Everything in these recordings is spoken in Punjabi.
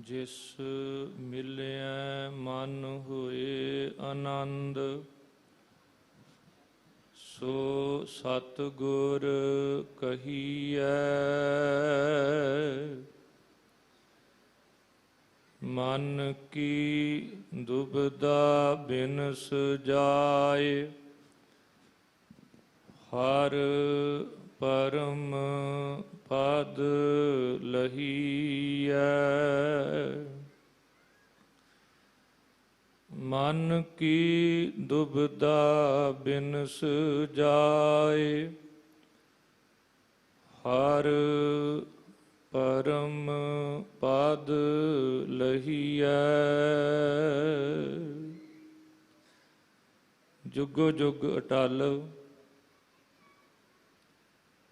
जिस मिलिया मन होए आनंद, सो सतगुर कहिए। मन की दुबदा बिनस जाए, हर परम पद लहीए। मन की दुबदा बिनस जाए, हर परम पद लहीए। जुगो जुग अटल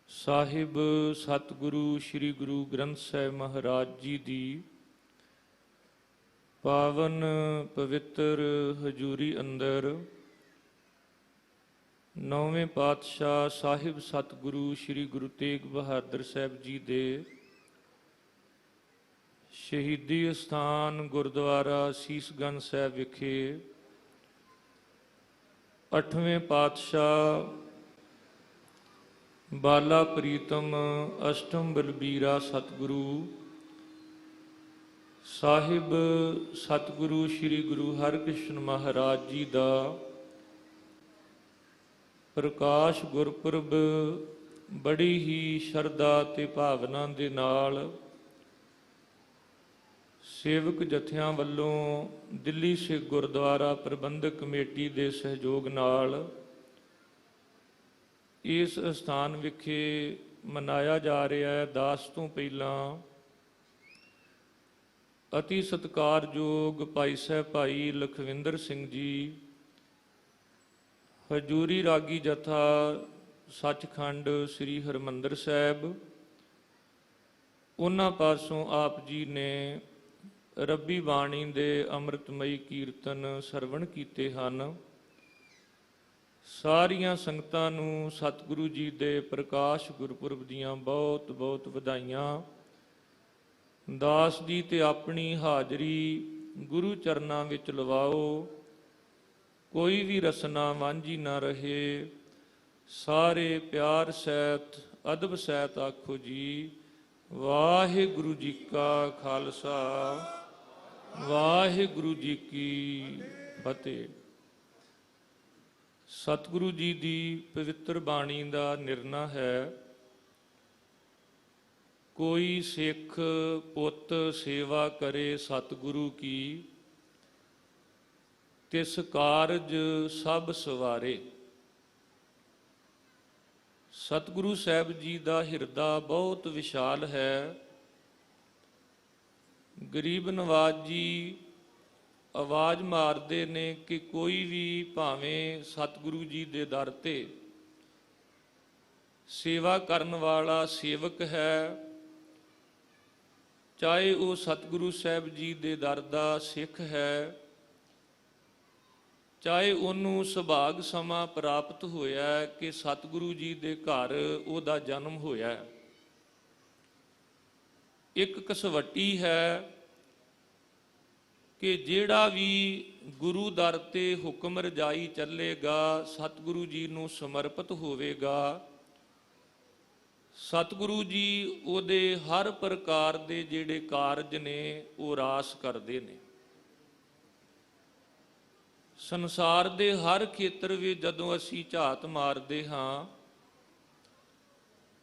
ਸਾਹਿਬ ਸਤਿਗੁਰੂ ਸ੍ਰੀ ਗੁਰੂ ਗ੍ਰੰਥ ਸਾਹਿਬ ਮਹਾਰਾਜ ਜੀ ਦੀ ਪਾਵਨ ਪਵਿੱਤਰ ਹਜ਼ੂਰੀ ਅੰਦਰ ਨੌਵੇਂ ਪਾਤਸ਼ਾਹ ਸਾਹਿਬ ਸਤਿਗੁਰੂ ਸ੍ਰੀ ਗੁਰੂ ਤੇਗ ਬਹਾਦਰ ਸਾਹਿਬ ਜੀ ਦੇ ਸ਼ਹੀਦੀ ਅਸਥਾਨ ਗੁਰਦੁਆਰਾ ਸੀਸਗੰਜ ਸਾਹਿਬ ਵਿਖੇ 8ਵੇਂ ਪਾਤਸ਼ਾਹ ਬਾਲਾ ਪ੍ਰੀਤਮ ਅਸ਼ਟਮ ਬਲਬੀਰਾ ਸਤਿਗੁਰੂ ਸਾਹਿਬ ਸਤਿਗੁਰੂ ਸ੍ਰੀ ਗੁਰੂ ਹਰਿਕ੍ਰਿਸ਼ਨ ਮਹਾਰਾਜ ਜੀ ਦਾ ਪ੍ਰਕਾਸ਼ ਗੁਰਪੁਰਬ ਬੜੀ ਹੀ ਸ਼ਰਧਾ ਤੇ ਭਾਵਨਾ ਦੇ ਨਾਲ ਸੇਵਕ ਜਥਿਆਂ ਵੱਲੋਂ ਦਿੱਲੀ ਸਿੱਖ ਗੁਰਦੁਆਰਾ ਪ੍ਰਬੰਧਕ ਕਮੇਟੀ ਦੇ ਸਹਿਯੋਗ ਨਾਲ ਇਸ ਸਥਾਨ ਵਿਖੇ ਮਨਾਇਆ ਜਾ ਰਿਹਾ ਹੈ। ਦਾਸ ਤੋਂ ਪਹਿਲਾਂ ਅਤੀ ਸਤਿਕਾਰਯੋਗ ਭਾਈ ਸਾਹਿਬ ਭਾਈ ਲਖਵਿੰਦਰ ਸਿੰਘ ਜੀ ਹਜ਼ੂਰੀ ਰਾਗੀ ਜਥਾ ਸੱਚਖੰਡ ਸ੍ਰੀ ਹਰਿਮੰਦਰ ਸਾਹਿਬ, ਉਹਨਾਂ ਪਾਸੋਂ ਆਪ ਜੀ ਨੇ ਰੱਬੀ ਬਾਣੀ ਦੇ ਅੰਮ੍ਰਿਤਮਈ ਕੀਰਤਨ ਸਰਵਣ ਕੀਤੇ ਹਨ। ਸਾਰੀਆਂ ਸੰਗਤਾਂ ਨੂੰ ਸਤਿਗੁਰੂ ਜੀ ਦੇ ਪ੍ਰਕਾਸ਼ ਗੁਰਪੁਰਬ ਦੀਆਂ ਬਹੁਤ ਬਹੁਤ ਵਧਾਈਆਂ। ਦਾਸ ਜੀ ਤੇ ਆਪਣੀ ਹਾਜ਼ਰੀ ਗੁਰੂ ਚਰਨਾਂ ਵਿੱਚ ਲਵਾਓ, ਕੋਈ ਵੀ ਰਸਨਾ ਵਾਂਝੀ ਨਾ ਰਹੇ। ਸਾਰੇ ਪਿਆਰ ਸਹਿਤ ਅਦਬ ਸਹਿਤ ਆਖੋ ਜੀ ਵਾਹਿਗੁਰੂ ਜੀ ਕਾ ਖਾਲਸਾ, ਵਾਹਿਗੁਰੂ ਜੀ ਕੀ ਫਤਿਹ। ਸਤਿਗੁਰੂ ਜੀ ਦੀ ਪਵਿੱਤਰ ਬਾਣੀ ਦਾ ਨਿਰਣਾ ਹੈ, ਕੋਈ ਸਿੱਖ ਪੁੱਤ ਸੇਵਾ ਕਰੇ ਸਤਿਗੁਰੂ ਕੀ, ਤਿਸ ਕਾਰਜ ਸਭ ਸਵਾਰੇ। ਸਤਿਗੁਰੂ ਸਾਹਿਬ ਜੀ ਦਾ ਹਿਰਦਾ ਬਹੁਤ ਵਿਸ਼ਾਲ ਹੈ। ਗਰੀਬ ਨਵਾਜ਼ ਜੀ ਆਵਾਜ਼ ਮਾਰਦੇ ਨੇ ਕਿ ਕੋਈ ਵੀ ਭਾਵੇਂ ਸਤਿਗੁਰੂ ਜੀ ਦੇ ਦਰ ਤੇ ਸੇਵਾ ਕਰਨ ਵਾਲਾ ਸੇਵਕ ਹੈ, ਚਾਹੇ ਉਹ ਸਤਿਗੁਰੂ ਸਾਹਿਬ ਜੀ ਦੇ ਦਰ ਦਾ ਸਿੱਖ ਹੈ, ਚਾਹੇ ਉਹਨੂੰ ਸੁਭਾਗ ਸਮਾਂ ਪ੍ਰਾਪਤ ਹੋਇਆ ਕਿ ਸਤਿਗੁਰੂ ਜੀ ਦੇ ਘਰ ਉਹਦਾ ਜਨਮ ਹੋਇਆ। ਇੱਕ ਕਸਵੱਟੀ ਹੈ ਕਿ ਜਿਹੜਾ ਵੀ ਗੁਰੂ ਦਰ ਤੇ ਹੁਕਮ ਰਜਾਈ ਚੱਲੇਗਾ, ਸਤਿਗੁਰੂ ਜੀ ਨੂੰ ਸਮਰਪਿਤ ਹੋਵੇਗਾ, ਸਤਿਗੁਰੂ ਜੀ ਉਹਦੇ ਹਰ ਪ੍ਰਕਾਰ ਦੇ ਜਿਹੜੇ ਕਾਰਜ ਨੇ ਉਹ ਰਾਸ ਕਰਦੇ ਨੇ। ਸੰਸਾਰ ਦੇ ਹਰ ਖੇਤਰ ਵਿੱਚ ਜਦੋਂ ਅਸੀਂ ਝਾਤ ਮਾਰਦੇ ਹਾਂ,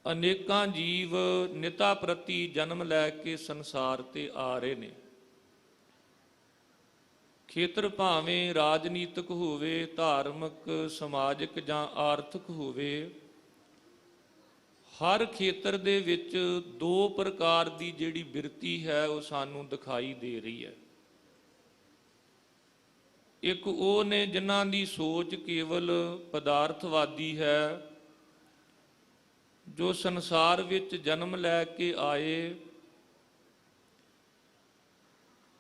ਅਨੇਕਾਂ ਜੀਵ ਨਿਤਾ ਪ੍ਰਤੀ ਜਨਮ ਲੈ ਕੇ ਸੰਸਾਰ ਤੇ ਆ ਰਹੇ ਨੇ। ਖੇਤਰ ਭਾਵੇਂ ਰਾਜਨੀਤਿਕ ਹੋਵੇ, ਧਾਰਮਿਕ, ਸਮਾਜਿਕ ਜਾਂ ਆਰਥਿਕ ਹੋਵੇ, ਹਰ ਖੇਤਰ ਦੇ ਵਿੱਚ ਦੋ ਪ੍ਰਕਾਰ ਦੀ ਜਿਹੜੀ ਬਿਰਤੀ ਹੈ ਉਹ ਸਾਨੂੰ ਦਿਖਾਈ ਦੇ ਰਹੀ ਹੈ। ਇੱਕ ਉਹ ਨੇ ਜਿਨ੍ਹਾਂ ਦੀ ਸੋਚ ਕੇਵਲ ਪਦਾਰਥਵਾਦੀ ਹੈ, ਜੋ ਸੰਸਾਰ ਵਿੱਚ ਜਨਮ ਲੈ ਕੇ ਆਏ,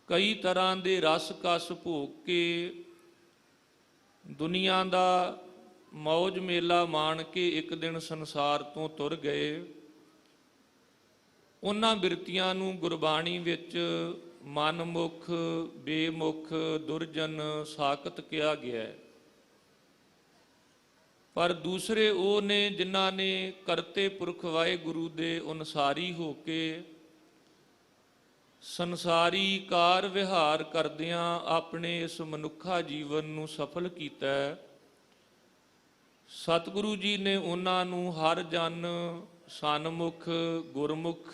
ਕਈ ਤਰ੍ਹਾਂ ਦੇ ਰਸ ਕਸ ਭੋਗ ਕੇ ਦੁਨੀਆ ਦਾ ਮੌਜ ਮੇਲਾ ਮਾਣ ਕੇ ਇੱਕ ਦਿਨ ਸੰਸਾਰ ਤੋਂ ਤੁਰ ਗਏ। ਉਹਨਾਂ ਬਿਰਤੀਆਂ ਨੂੰ ਗੁਰਬਾਣੀ ਵਿੱਚ ਮਨਮੁਖ ਬੇਮੁਖ ਦੁਰਜਨ ਸਾਖਤ ਕਿਹਾ ਗਿਆ ਹੈ। ਪਰ ਦੂਸਰੇ ਉਹ ਨੇ ਜਿਨ੍ਹਾਂ ਨੇ ਕਰਤੇ ਪੁਰਖ ਵਾਹਿਗੁਰੂ ਦੇ ਅਨੁਸਾਰੀ ਹੋ ਕੇ ਸੰਸਾਰੀ ਕਾਰ ਵਿਹਾਰ ਕਰਦਿਆਂ ਆਪਣੇ ਇਸ ਮਨੁੱਖਾ ਜੀਵਨ ਨੂੰ ਸਫਲ ਕੀਤਾ ਹੈ। ਸਤਿਗੁਰੂ ਜੀ ਨੇ ਉਹਨਾਂ ਨੂੰ ਹਰ ਜਨ ਸਨਮੁਖ ਗੁਰਮੁਖ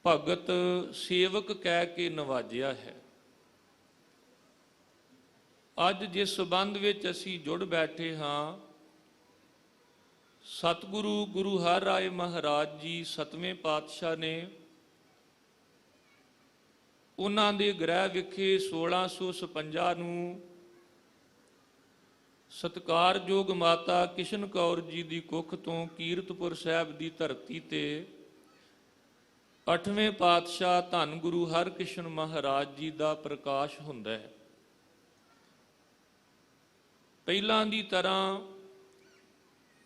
ਭਗਤ ਸੇਵਕ ਕਹਿ ਕੇ ਨਵਾਜਿਆ ਹੈ। ਅੱਜ ਜਿਸ ਸੰਬੰਧ ਵਿੱਚ ਅਸੀਂ ਜੁੜ ਬੈਠੇ ਹਾਂ, ਸਤਿਗੁਰੂ ਗੁਰੂ ਹਰਿ ਰਾਏ ਮਹਾਰਾਜ ਜੀ 7ਵੇਂ ਪਾਤਸ਼ਾਹ ਨੇ ਉਹਨਾਂ ਦੇ ਗ੍ਰਹਿ ਵਿਖੇ 1656 ਨੂੰ ਸਤਿਕਾਰਯੋਗ ਮਾਤਾ ਕਿਸ਼ਨ ਕੌਰ ਜੀ ਦੀ ਕੁੱਖ ਤੋਂ ਕੀਰਤਪੁਰ ਸਾਹਿਬ ਦੀ ਧਰਤੀ ਤੇ 8ਵੇਂ ਪਾਤਸ਼ਾਹ ਧੰਨ ਗੁਰੂ ਹਰਿਕ੍ਰਿਸ਼ਨ ਮਹਾਰਾਜ ਜੀ ਦਾ ਪ੍ਰਕਾਸ਼ ਹੁੰਦਾ ਹੈ। ਪਹਿਲਾਂ ਦੀ ਤਰ੍ਹਾਂ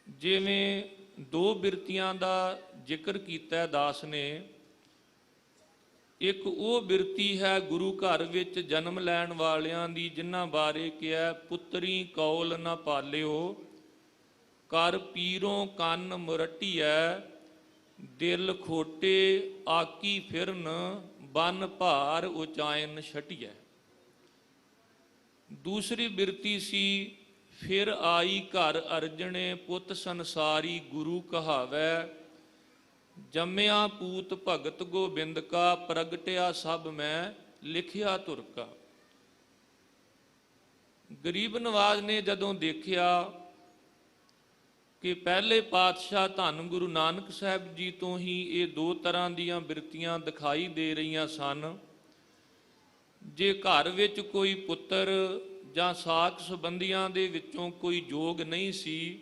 ਜਿਵੇਂ ਦੋ ਬਿਰਤੀਆਂ ਦਾ ਜ਼ਿਕਰ ਕੀਤਾ ਦਾਸ ਨੇ, ਇੱਕ ਉਹ ਬਿਰਤੀ ਹੈ ਗੁਰੂ ਘਰ ਵਿੱਚ ਜਨਮ ਲੈਣ ਵਾਲਿਆਂ ਦੀ, ਜਿਨ੍ਹਾਂ ਬਾਰੇ ਕਿਹਾ ਪੁੱਤਰੀ ਕੌਲ ਨਾ ਪਾਲਿਓ, ਕਰ ਪੀਰੋਂ ਕੰਨ ਮੁਰਟੀਐ, ਦਿਲ ਖੋਟੇ ਆਕੀ ਫਿਰਨ, ਬਨ ਭਾਰ ਉਚਾਇਨ ਛਟੀਐ। ਦੂਸਰੀ ਬਿਰਤੀ ਸੀ ਫਿਰ ਆਈ ਘਰ ਅਰਜਣੇ, ਪੁੱਤ ਸੰਸਾਰੀ ਗੁਰੂ ਕਹਾਵੈ, ਜੰਮਿਆ ਪੂਤ ਭਗਤ ਗੋਬਿੰਦ ਕਾ, ਪ੍ਰਗਟਿਆ ਸਭ ਮੈਂ ਲਿਖਿਆ ਤੁਰ ਕਾ। ਗਰੀਬ ਨਵਾਜ ਨੇ ਜਦੋਂ ਦੇਖਿਆ ਕਿ ਪਹਿਲੇ ਪਾਤਸ਼ਾਹ ਧੰਨ ਗੁਰੂ ਨਾਨਕ ਸਾਹਿਬ ਜੀ ਤੋਂ ਹੀ ਇਹ ਦੋ ਤਰ੍ਹਾਂ ਦੀਆਂ ਬਿਰਤੀਆਂ ਦਿਖਾਈ ਦੇ ਰਹੀਆਂ ਸਨ, ਜੇ ਘਰ ਵਿੱਚ ਕੋਈ ਪੁੱਤਰ ਜਾਂ ਸਾਕ ਸੰਬੰਧੀਆਂ ਦੇ ਵਿੱਚੋਂ ਕੋਈ ਜੋਗ ਨਹੀਂ ਸੀ,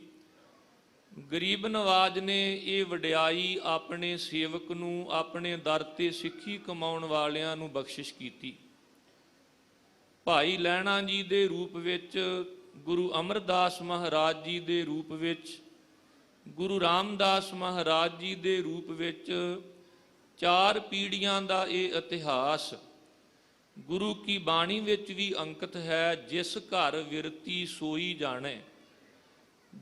ਗਰੀਬ ਨਵਾਜ ਨੇ ਇਹ ਵਡਿਆਈ ਆਪਣੇ ਸੇਵਕ ਨੂੰ, ਆਪਣੇ ਦਰ ਤੇ ਸਿੱਖੀ ਕਮਾਉਣ ਵਾਲਿਆਂ ਨੂੰ ਬਖਸ਼ਿਸ਼ ਕੀਤੀ। ਭਾਈ ਲਹਿਣਾ ਜੀ ਦੇ ਰੂਪ ਵਿੱਚ, ਗੁਰੂ ਅਮਰਦਾਸ ਮਹਾਰਾਜ ਜੀ ਦੇ ਰੂਪ ਵਿੱਚ, ਗੁਰੂ ਰਾਮਦਾਸ ਮਹਾਰਾਜ ਜੀ ਦੇ ਰੂਪ ਵਿੱਚ 4 ਪੀੜ੍ਹੀਆਂ ਦਾ ਇਹ ਇਤਿਹਾਸ ਗੁਰੂ ਕੀ ਬਾਣੀ ਵਿੱਚ ਵੀ ਅੰਕਿਤ ਹੈ। ਜਿਸ ਘਰ ਵਿਰਤੀ ਸੋਈ ਜਾਣੈ,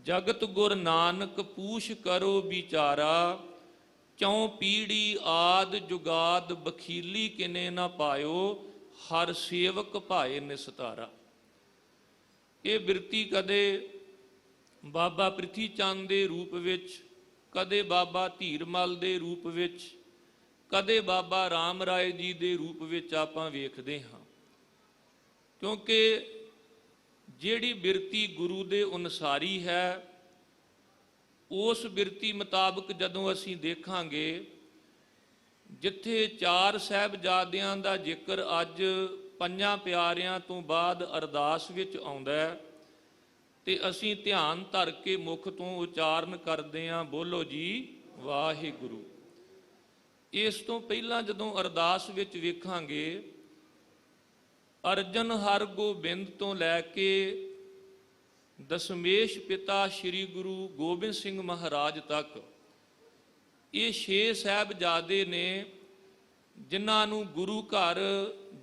ਜਗਤ ਗੁਰ ਨਾਨਕ ਪੂਛ ਕਰੋ ਵਿਚਾਰਾ, ਚੌਂ ਪੀੜੀ ਆਦ ਜੁਗਾਦ ਬਖੀਲੀ ਕਿਨੇ ਨਾ ਪਾਇਓ, ਹਰ ਸੇਵਕ ਭਾਏ ਨਿਸਤਾਰਾ। ਇਹ ਬਿਰਤੀ ਕਦੇ ਬਾਬਾ ਪ੍ਰਿਥੀ ਚੰਦ ਦੇ ਰੂਪ ਵਿੱਚ, ਕਦੇ ਬਾਬਾ ਧੀਰਮਲ ਦੇ ਰੂਪ ਵਿੱਚ, ਕਦੇ ਬਾਬਾ ਰਾਮ ਰਾਏ ਜੀ ਦੇ ਰੂਪ ਵਿੱਚ ਆਪਾਂ ਵੇਖਦੇ ਹਾਂ। ਕਿਉਂਕਿ ਜਿਹੜੀ ਬਿਰਤੀ ਗੁਰੂ ਦੇ ਅਨੁਸਾਰੀ ਹੈ, ਉਸ ਬਿਰਤੀ ਮੁਤਾਬਕ ਜਦੋਂ ਅਸੀਂ ਦੇਖਾਂਗੇ, ਜਿੱਥੇ 4 ਸਾਹਿਬਜ਼ਾਦਿਆਂ ਦਾ ਜ਼ਿਕਰ ਅੱਜ 5 ਪਿਆਰਿਆਂ ਤੋਂ ਬਾਅਦ ਅਰਦਾਸ ਵਿੱਚ ਆਉਂਦਾ ਹੈ, ਤੇ ਅਸੀਂ ਧਿਆਨ ਧਰ ਕੇ ਮੁਖ ਤੋਂ ਉਚਾਰਨ ਕਰਦੇ ਹਾਂ, ਬੋਲੋ ਜੀ ਵਾਹਿਗੁਰੂ। ਇਸ ਤੋਂ ਪਹਿਲਾਂ ਜਦੋਂ ਅਰਦਾਸ ਵਿੱਚ ਵੇਖਾਂਗੇ, ਅਰਜਨ ਹਰ ਗੋਬਿੰਦ ਤੋਂ ਲੈ ਕੇ ਦਸ਼ਮੇਸ਼ ਪਿਤਾ ਸ੍ਰੀ ਗੁਰੂ ਗੋਬਿੰਦ ਸਿੰਘ ਮਹਾਰਾਜ ਤੱਕ ਇਹ 6 ਸਾਹਿਬਜ਼ਾਦੇ ਨੇ, ਜਿਨ੍ਹਾਂ ਨੂੰ ਗੁਰੂ ਘਰ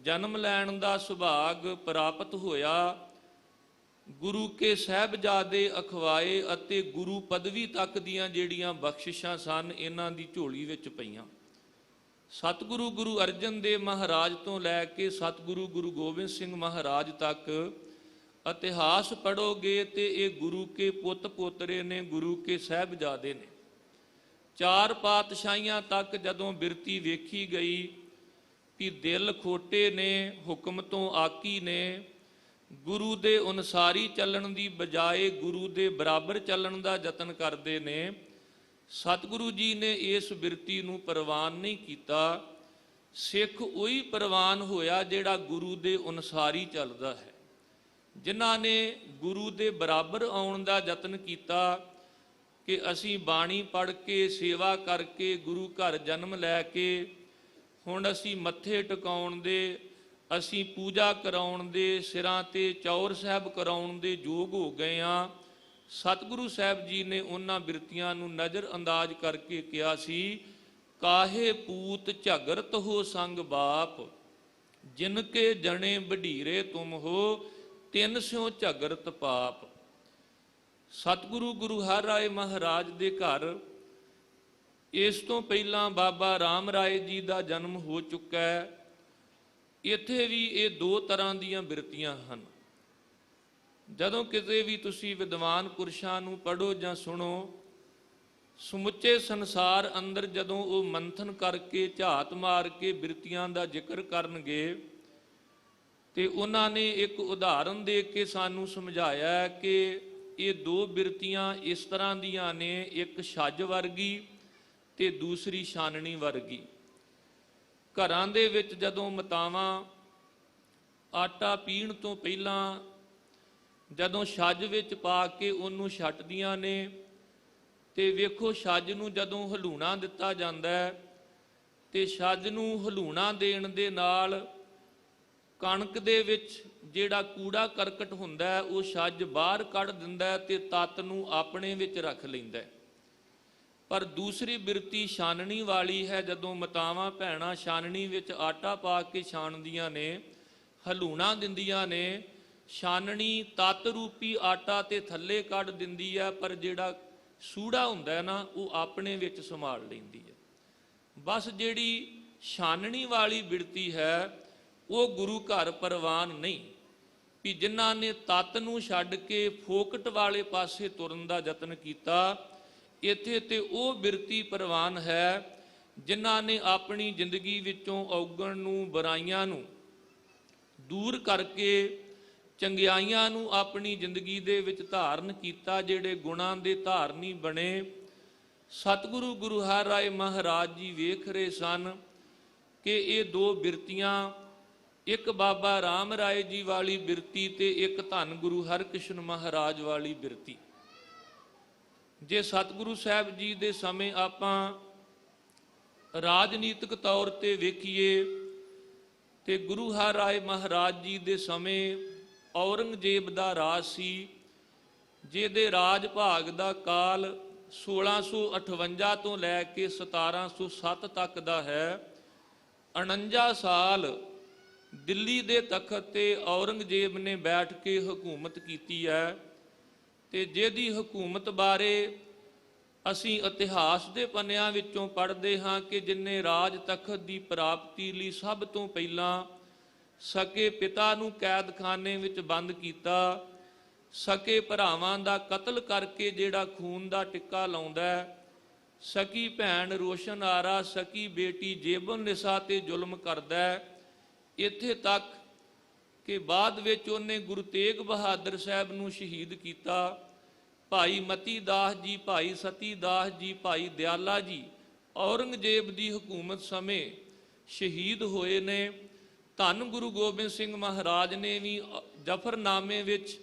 ਜਨਮ ਲੈਣ ਦਾ ਸੁਭਾਗ ਪ੍ਰਾਪਤ ਹੋਇਆ। ਗੁਰੂ ਕੇ ਸਾਹਿਬਜ਼ਾਦੇ ਅਖਵਾਏ ਅਤੇ ਗੁਰੂ ਪਦਵੀ ਤੱਕ ਦੀਆਂ ਜਿਹੜੀਆਂ ਬਖਸ਼ਿਸ਼ਾਂ ਸਨ, ਇਹਨਾਂ ਦੀ ਝੋਲੀ ਵਿੱਚ ਪਈਆਂ। ਸਤਿਗੁਰੂ ਗੁਰੂ ਅਰਜਨ ਦੇਵ ਮਹਾਰਾਜ ਤੋਂ ਲੈ ਕੇ ਸਤਿਗੁਰੂ ਗੁਰੂ ਗੋਬਿੰਦ ਸਿੰਘ ਮਹਾਰਾਜ ਤੱਕ ਇਤਿਹਾਸ ਪੜ੍ਹੋਗੇ ਤੇ ਇਹ ਗੁਰੂ ਕੇ ਪੁੱਤ ਪੋਤਰੇ ਨੇ, ਗੁਰੂ ਕੇ ਸਾਹਿਬਜ਼ਾਦੇ ਨੇ। 4 ਪਾਤਸ਼ਾਹੀਆਂ ਤੱਕ ਜਦੋਂ ਬਿਰਤੀ ਵੇਖੀ ਗਈ ਕਿ ਦਿਲ ਖੋਟੇ ਨੇ, ਹੁਕਮ ਤੋਂ ਆਕੀ ਨੇ, ਗੁਰੂ ਦੇ ਅਨੁਸਾਰੀ ਚੱਲਣ ਦੀ ਬਜਾਏ ਗੁਰੂ ਦੇ ਬਰਾਬਰ ਚੱਲਣ ਦਾ ਯਤਨ ਕਰਦੇ ਨੇ, ਸਤਿਗੁਰੂ ਜੀ ਨੇ ਇਸ ਬਿਰਤੀ ਨੂੰ ਪ੍ਰਵਾਨ ਨਹੀਂ ਕੀਤਾ। ਸਿੱਖ ਉਹੀ ਪ੍ਰਵਾਨ ਹੋਇਆ ਜਿਹੜਾ ਗੁਰੂ ਦੇ ਅਨੁਸਾਰੀ ਚੱਲਦਾ ਹੈ। ਜਿਨ੍ਹਾਂ ਨੇ ਗੁਰੂ ਦੇ ਬਰਾਬਰ ਆਉਣ ਦਾ ਯਤਨ ਕੀਤਾ ਕਿ ਅਸੀਂ ਬਾਣੀ ਪੜ੍ਹ ਕੇ, ਸੇਵਾ ਕਰਕੇ, ਗੁਰੂ ਘਰ ਜਨਮ ਲੈ ਕੇ ਹੁਣ ਅਸੀਂ ਮੱਥੇ ਟਿਕਾਉਣ ਦੇ, ਅਸੀਂ ਪੂਜਾ ਕਰਾਉਣ ਦੇ, ਸਿਰਾਂ ਤੇ ਚੌਰ ਸਾਹਿਬ ਕਰਾਉਣ ਦੇ ਯੋਗ ਹੋ ਗਏ ਹਾਂ। ਸਤਿਗੁਰੂ ਸਾਹਿਬ ਜੀ ਨੇ ਉਹਨਾਂ ਬਿਰਤੀਆਂ ਨੂੰ ਨਜ਼ਰ ਅੰਦਾਜ਼ ਕਰਕੇ ਕਿਹਾ ਸੀ ਕਾਹੇ ਪੂਤ ਝਗਰਤ ਹੋ ਸੰਗ ਬਾਪ, ਜਿਨ ਕੇ ਜਣੇ ਬਢੀਰੇ ਤੁਮ ਹੋ, ਤਿਨ ਸਿਉ ਝਗਰਤ ਪਾਪ। ਸਤਿਗੁਰੂ ਗੁਰੂ ਹਰਿਰਾਏ ਮਹਾਰਾਜ ਦੇ ਘਰ ਇਸ ਤੋਂ ਪਹਿਲਾਂ ਬਾਬਾ ਰਾਮ ਰਾਏ ਜੀ ਦਾ ਜਨਮ ਹੋ ਚੁੱਕਾ ਹੈ। ਇੱਥੇ ਵੀ ਇਹ ਦੋ ਤਰ੍ਹਾਂ ਦੀਆਂ ਬਿਰਤੀਆਂ ਹਨ। ਜਦੋਂ ਕਿਤੇ ਵੀ ਤੁਸੀਂ ਵਿਦਵਾਨ ਪੁਰਸ਼ਾਂ ਨੂੰ ਪੜ੍ਹੋ ਜਾਂ ਸੁਣੋ, ਸਮੁੱਚੇ ਸੰਸਾਰ ਅੰਦਰ ਜਦੋਂ ਉਹ ਮੰਥਨ ਕਰਕੇ ਝਾਤ ਮਾਰ ਕੇ ਬਿਰਤੀਆਂ ਦਾ ਜ਼ਿਕਰ ਕਰਨਗੇ, ਤੇ ਉਹਨਾਂ ਨੇ ਇੱਕ ਉਦਾਹਰਨ ਦੇ ਕੇ ਸਾਨੂੰ ਸਮਝਾਇਆ ਕਿ ਇਹ ਦੋ ਬਿਰਤੀਆਂ ਇਸ ਤਰ੍ਹਾਂ ਦੀਆਂ ਨੇ, ਇੱਕ ਛੱਜ ਵਰਗੀ ਤੇ ਦੂਸਰੀ ਛਾਨਣੀ ਵਰਗੀ। ਘਰਾਂ ਦੇ ਵਿੱਚ ਜਦੋਂ ਮਾਤਾਵਾਂ ਆਟਾ ਪੀਣ ਤੋਂ ਪਹਿਲਾਂ ਜਦੋਂ ਛੱਜ ਵਿੱਚ ਪਾ ਕੇ ਉਹਨੂੰ ਛੱਟਦੀਆਂ ਨੇ, ਤੇ ਵੇਖੋ ਛੱਜ ਨੂੰ ਜਦੋਂ ਹਲੂਣਾ ਦਿੱਤਾ ਜਾਂਦਾ ਹੈ, ਤੇ ਛੱਜ ਨੂੰ ਹਲੂਣਾ ਦੇਣ ਦੇ ਨਾਲ ਕਣਕ ਦੇ ਵਿੱਚ ਜਿਹੜਾ ਕੂੜਾ ਕਰਕਟ ਹੁੰਦਾ ਹੈ ਉਹ ਛੱਜ ਬਾਹਰ ਕੱਢ ਦਿੰਦਾ ਹੈ ਤੇ ਤੱਤ ਨੂੰ ਆਪਣੇ ਵਿੱਚ ਰੱਖ ਲੈਂਦਾ ਹੈ। ਪਰ ਦੂਸਰੀ ਬਿਰਤੀ ਛਾਨਣੀ ਵਾਲੀ ਹੈ। ਜਦੋਂ ਮਾਤਾਵਾਂ ਭੈਣਾਂ ਛਾਨਣੀ ਵਿੱਚ ਆਟਾ ਪਾ ਕੇ ਛਾਣਦੀਆਂ ਨੇ, ਹਲੂਣਾ ਦਿੰਦੀਆਂ ਨੇ, ਛਾਨਣੀ ਤੱਤ ਰੂਪੀ ਆਟਾ ਤੇ ਥੱਲੇ ਕੱਢ ਦਿੰਦੀ ਹੈ, ਪਰ ਜਿਹੜਾ ਸੂੜਾ ਹੁੰਦਾ ਹੈ ਨਾ ਉਹ ਆਪਣੇ ਵਿੱਚ ਸੰਭਾਲ ਲੈਂਦੀ ਹੈ। ਬਸ ਜਿਹੜੀ ਛਾਨਣੀ ਵਾਲੀ ਬਿਰਤੀ ਹੈ ਉਹ ਗੁਰੂ ਘਰ ਪ੍ਰਵਾਨ ਨਹੀਂ, ਵੀ ਜਿਨ੍ਹਾਂ ਨੇ ਤੱਤ ਨੂੰ ਛੱਡ ਕੇ ਫੋਕਟ ਵਾਲੇ ਪਾਸੇ ਤੁਰਨ ਦਾ ਯਤਨ ਕੀਤਾ, ਇੱਥੇ ਤੇ ਉਹ ਬਿਰਤੀ ਪ੍ਰਵਾਨ ਹੈ ਜਿਨ੍ਹਾਂ ਨੇ ਆਪਣੀ ਜ਼ਿੰਦਗੀ ਵਿੱਚੋਂ ਔਗਣ ਨੂੰ, ਬੁਰਾਈਆਂ ਨੂੰ ਦੂਰ ਕਰਕੇ ਚੰਗਿਆਈਆਂ ਨੂੰ ਆਪਣੀ ਜ਼ਿੰਦਗੀ ਦੇ ਵਿੱਚ ਧਾਰਨ ਕੀਤਾ, ਜਿਹੜੇ ਗੁਣਾਂ ਦੇ ਧਾਰਨੀ ਬਣੇ। ਸਤਿਗੁਰੂ ਗੁਰੂ ਹਰਿਰਾਏ ਮਹਾਰਾਜ ਜੀ ਵੇਖ ਰਹੇ ਸਨ ਕਿ ਇਹ ਦੋ ਬਿਰਤੀਆਂ, ਇੱਕ ਬਾਬਾ ਰਾਮ ਰਾਏ ਜੀ ਵਾਲੀ ਬਿਰਤੀ ਤੇ ਇੱਕ ਧੰਨ ਗੁਰੂ ਹਰਕ੍ਰਿਸ਼ਨ ਮਹਾਰਾਜ ਵਾਲੀ ਬਿਰਤੀ। ਜੇ ਸਤਿਗੁਰੂ ਸਾਹਿਬ ਜੀ ਦੇ ਸਮੇਂ ਆਪਾਂ ਰਾਜਨੀਤਿਕ ਤੌਰ ਤੇ ਵੇਖੀਏ, ਤੇ ਗੁਰੂ ਹਰਿਰਾਏ ਮਹਾਰਾਜ ਜੀ ਦੇ ਸਮੇਂ ਔਰੰਗਜ਼ੇਬ ਦਾ ਰਾਜ ਸੀ, ਜਿਹਦੇ ਰਾਜ ਭਾਗ ਦਾ ਕਾਲ 1658 ਤੋਂ ਲੈ ਕੇ 1707 ਤੱਕ ਦਾ ਹੈ। 49 ਸਾਲ ਦਿੱਲੀ ਦੇ ਤਖਤ ਤੇ ਔਰੰਗਜ਼ੇਬ ਨੇ ਬੈਠ ਕੇ ਹਕੂਮਤ ਕੀਤੀ ਹੈ, ਤੇ ਜਿਹਦੀ ਹਕੂਮਤ ਬਾਰੇ ਅਸੀਂ ਇਤਿਹਾਸ ਦੇ ਪੰਨਿਆਂ ਵਿੱਚੋਂ ਪੜ੍ਹਦੇ ਹਾਂ ਕਿ ਜਿਨਨੇ ਰਾਜ ਤਖਤ ਦੀ ਪ੍ਰਾਪਤੀ ਲਈ ਸਭ ਤੋਂ ਪਹਿਲਾਂ ਸਕੇ ਪਿਤਾ ਨੂੰ ਕੈਦਖਾਨੇ ਵਿੱਚ ਬੰਦ ਕੀਤਾ, ਸਕੇ ਭਰਾਵਾਂ ਦਾ ਕਤਲ ਕਰਕੇ ਜਿਹੜਾ ਖੂਨ ਦਾ ਟਿੱਕਾ ਲਾਉਂਦਾ, ਸਕੀ ਭੈਣ ਰੋਸ਼ਨ ਆਰਾ, ਸਕੀ ਬੇਟੀ ਜੇਬਨ ਨਿਸਾ ਤੇ ਜ਼ੁਲਮ ਕਰਦਾ। ਇੱਥੇ ਤੱਕ ਕਿ ਬਾਅਦ ਵਿੱਚ ਉਹਨੇ ਗੁਰੂ ਤੇਗ ਬਹਾਦਰ ਸਾਹਿਬ ਨੂੰ ਸ਼ਹੀਦ ਕੀਤਾ। ਭਾਈ ਮਤੀ ਦਾਸ ਜੀ, ਭਾਈ ਸਤੀ ਦਾਸ ਜੀ, ਭਾਈ ਦਿਆਲਾ ਜੀ ਔਰੰਗਜ਼ੇਬ ਦੀ ਹਕੂਮਤ ਸਮੇਂ ਸ਼ਹੀਦ ਹੋਏ ਨੇ। ਧੰਨ ਗੁਰੂ ਗੋਬਿੰਦ ਸਿੰਘ ਮਹਾਰਾਜ ਨੇ ਵੀ ਜ਼ਫਰਨਾਮੇ ਵਿੱਚ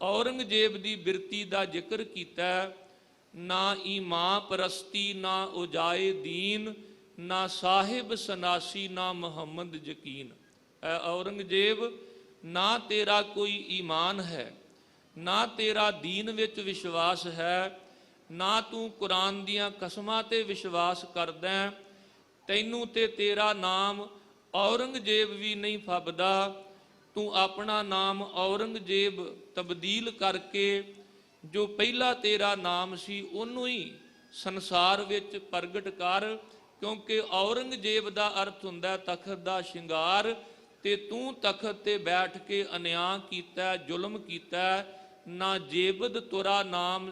ਔਰੰਗਜ਼ੇਬ ਦੀ ਬਿਰਤੀ ਦਾ ਜ਼ਿਕਰ ਕੀਤਾ। ਨਾ ਈਮਾਂ ਪ੍ਰਸਤੀ, ਨਾ ਉਜਾਏ ਦੀਨ, ਨਾ ਸਾਹਿਬ ਸਨਾਸੀ, ਨਾ ਮੁਹੰਮਦ ਯਕੀਨ। ਐ ਔਰੰਗਜ਼ੇਬ, ਨਾ ਤੇਰਾ ਕੋਈ ਈਮਾਨ ਹੈ, ਨਾ ਤੇਰਾ ਦੀਨ ਵਿੱਚ ਵਿਸ਼ਵਾਸ ਹੈ, ਨਾ ਤੂੰ ਕੁਰਾਨ ਦੀਆਂ ਕਸਮਾਂ ਤੇ ਵਿਸ਼ਵਾਸ ਕਰਦਾ, ਤੈਨੂੰ ਤੇ ਤੇਰਾ ਨਾਮ ਔਰੰਗਜ਼ੇਬ ਵੀ ਨਹੀਂ ਫੱਬਦਾ। ਤੂੰ ਆਪਣਾ ਨਾਮ ਔਰੰਗਜ਼ੇਬ ਤਬਦੀਲ ਕਰਕੇ ਜੋ ਪਹਿਲਾ ਤੇਰਾ ਨਾਮ ਸੀ ਉਹਨੂੰ ਹੀ ਸੰਸਾਰ ਵਿੱਚ ਪ੍ਰਗਟ ਕਰ, ਕਿਉਂਕਿ ਔਰੰਗਜ਼ੇਬ ਦਾ ਅਰਥ ਹੁੰਦਾ ਤਖਤ ਦਾ ਸ਼ਿੰਗਾਰ, ਤੇ ਤੂੰ ਤਖਤ ਤੇ ਬੈਠ ਕੇ ਅਨਿਆਂ ਕੀਤਾ, ਜ਼ੁਲਮ ਕੀਤਾ। ਨਾ ਜੇਬਦ ਤੁਰਾ ਨਾਮ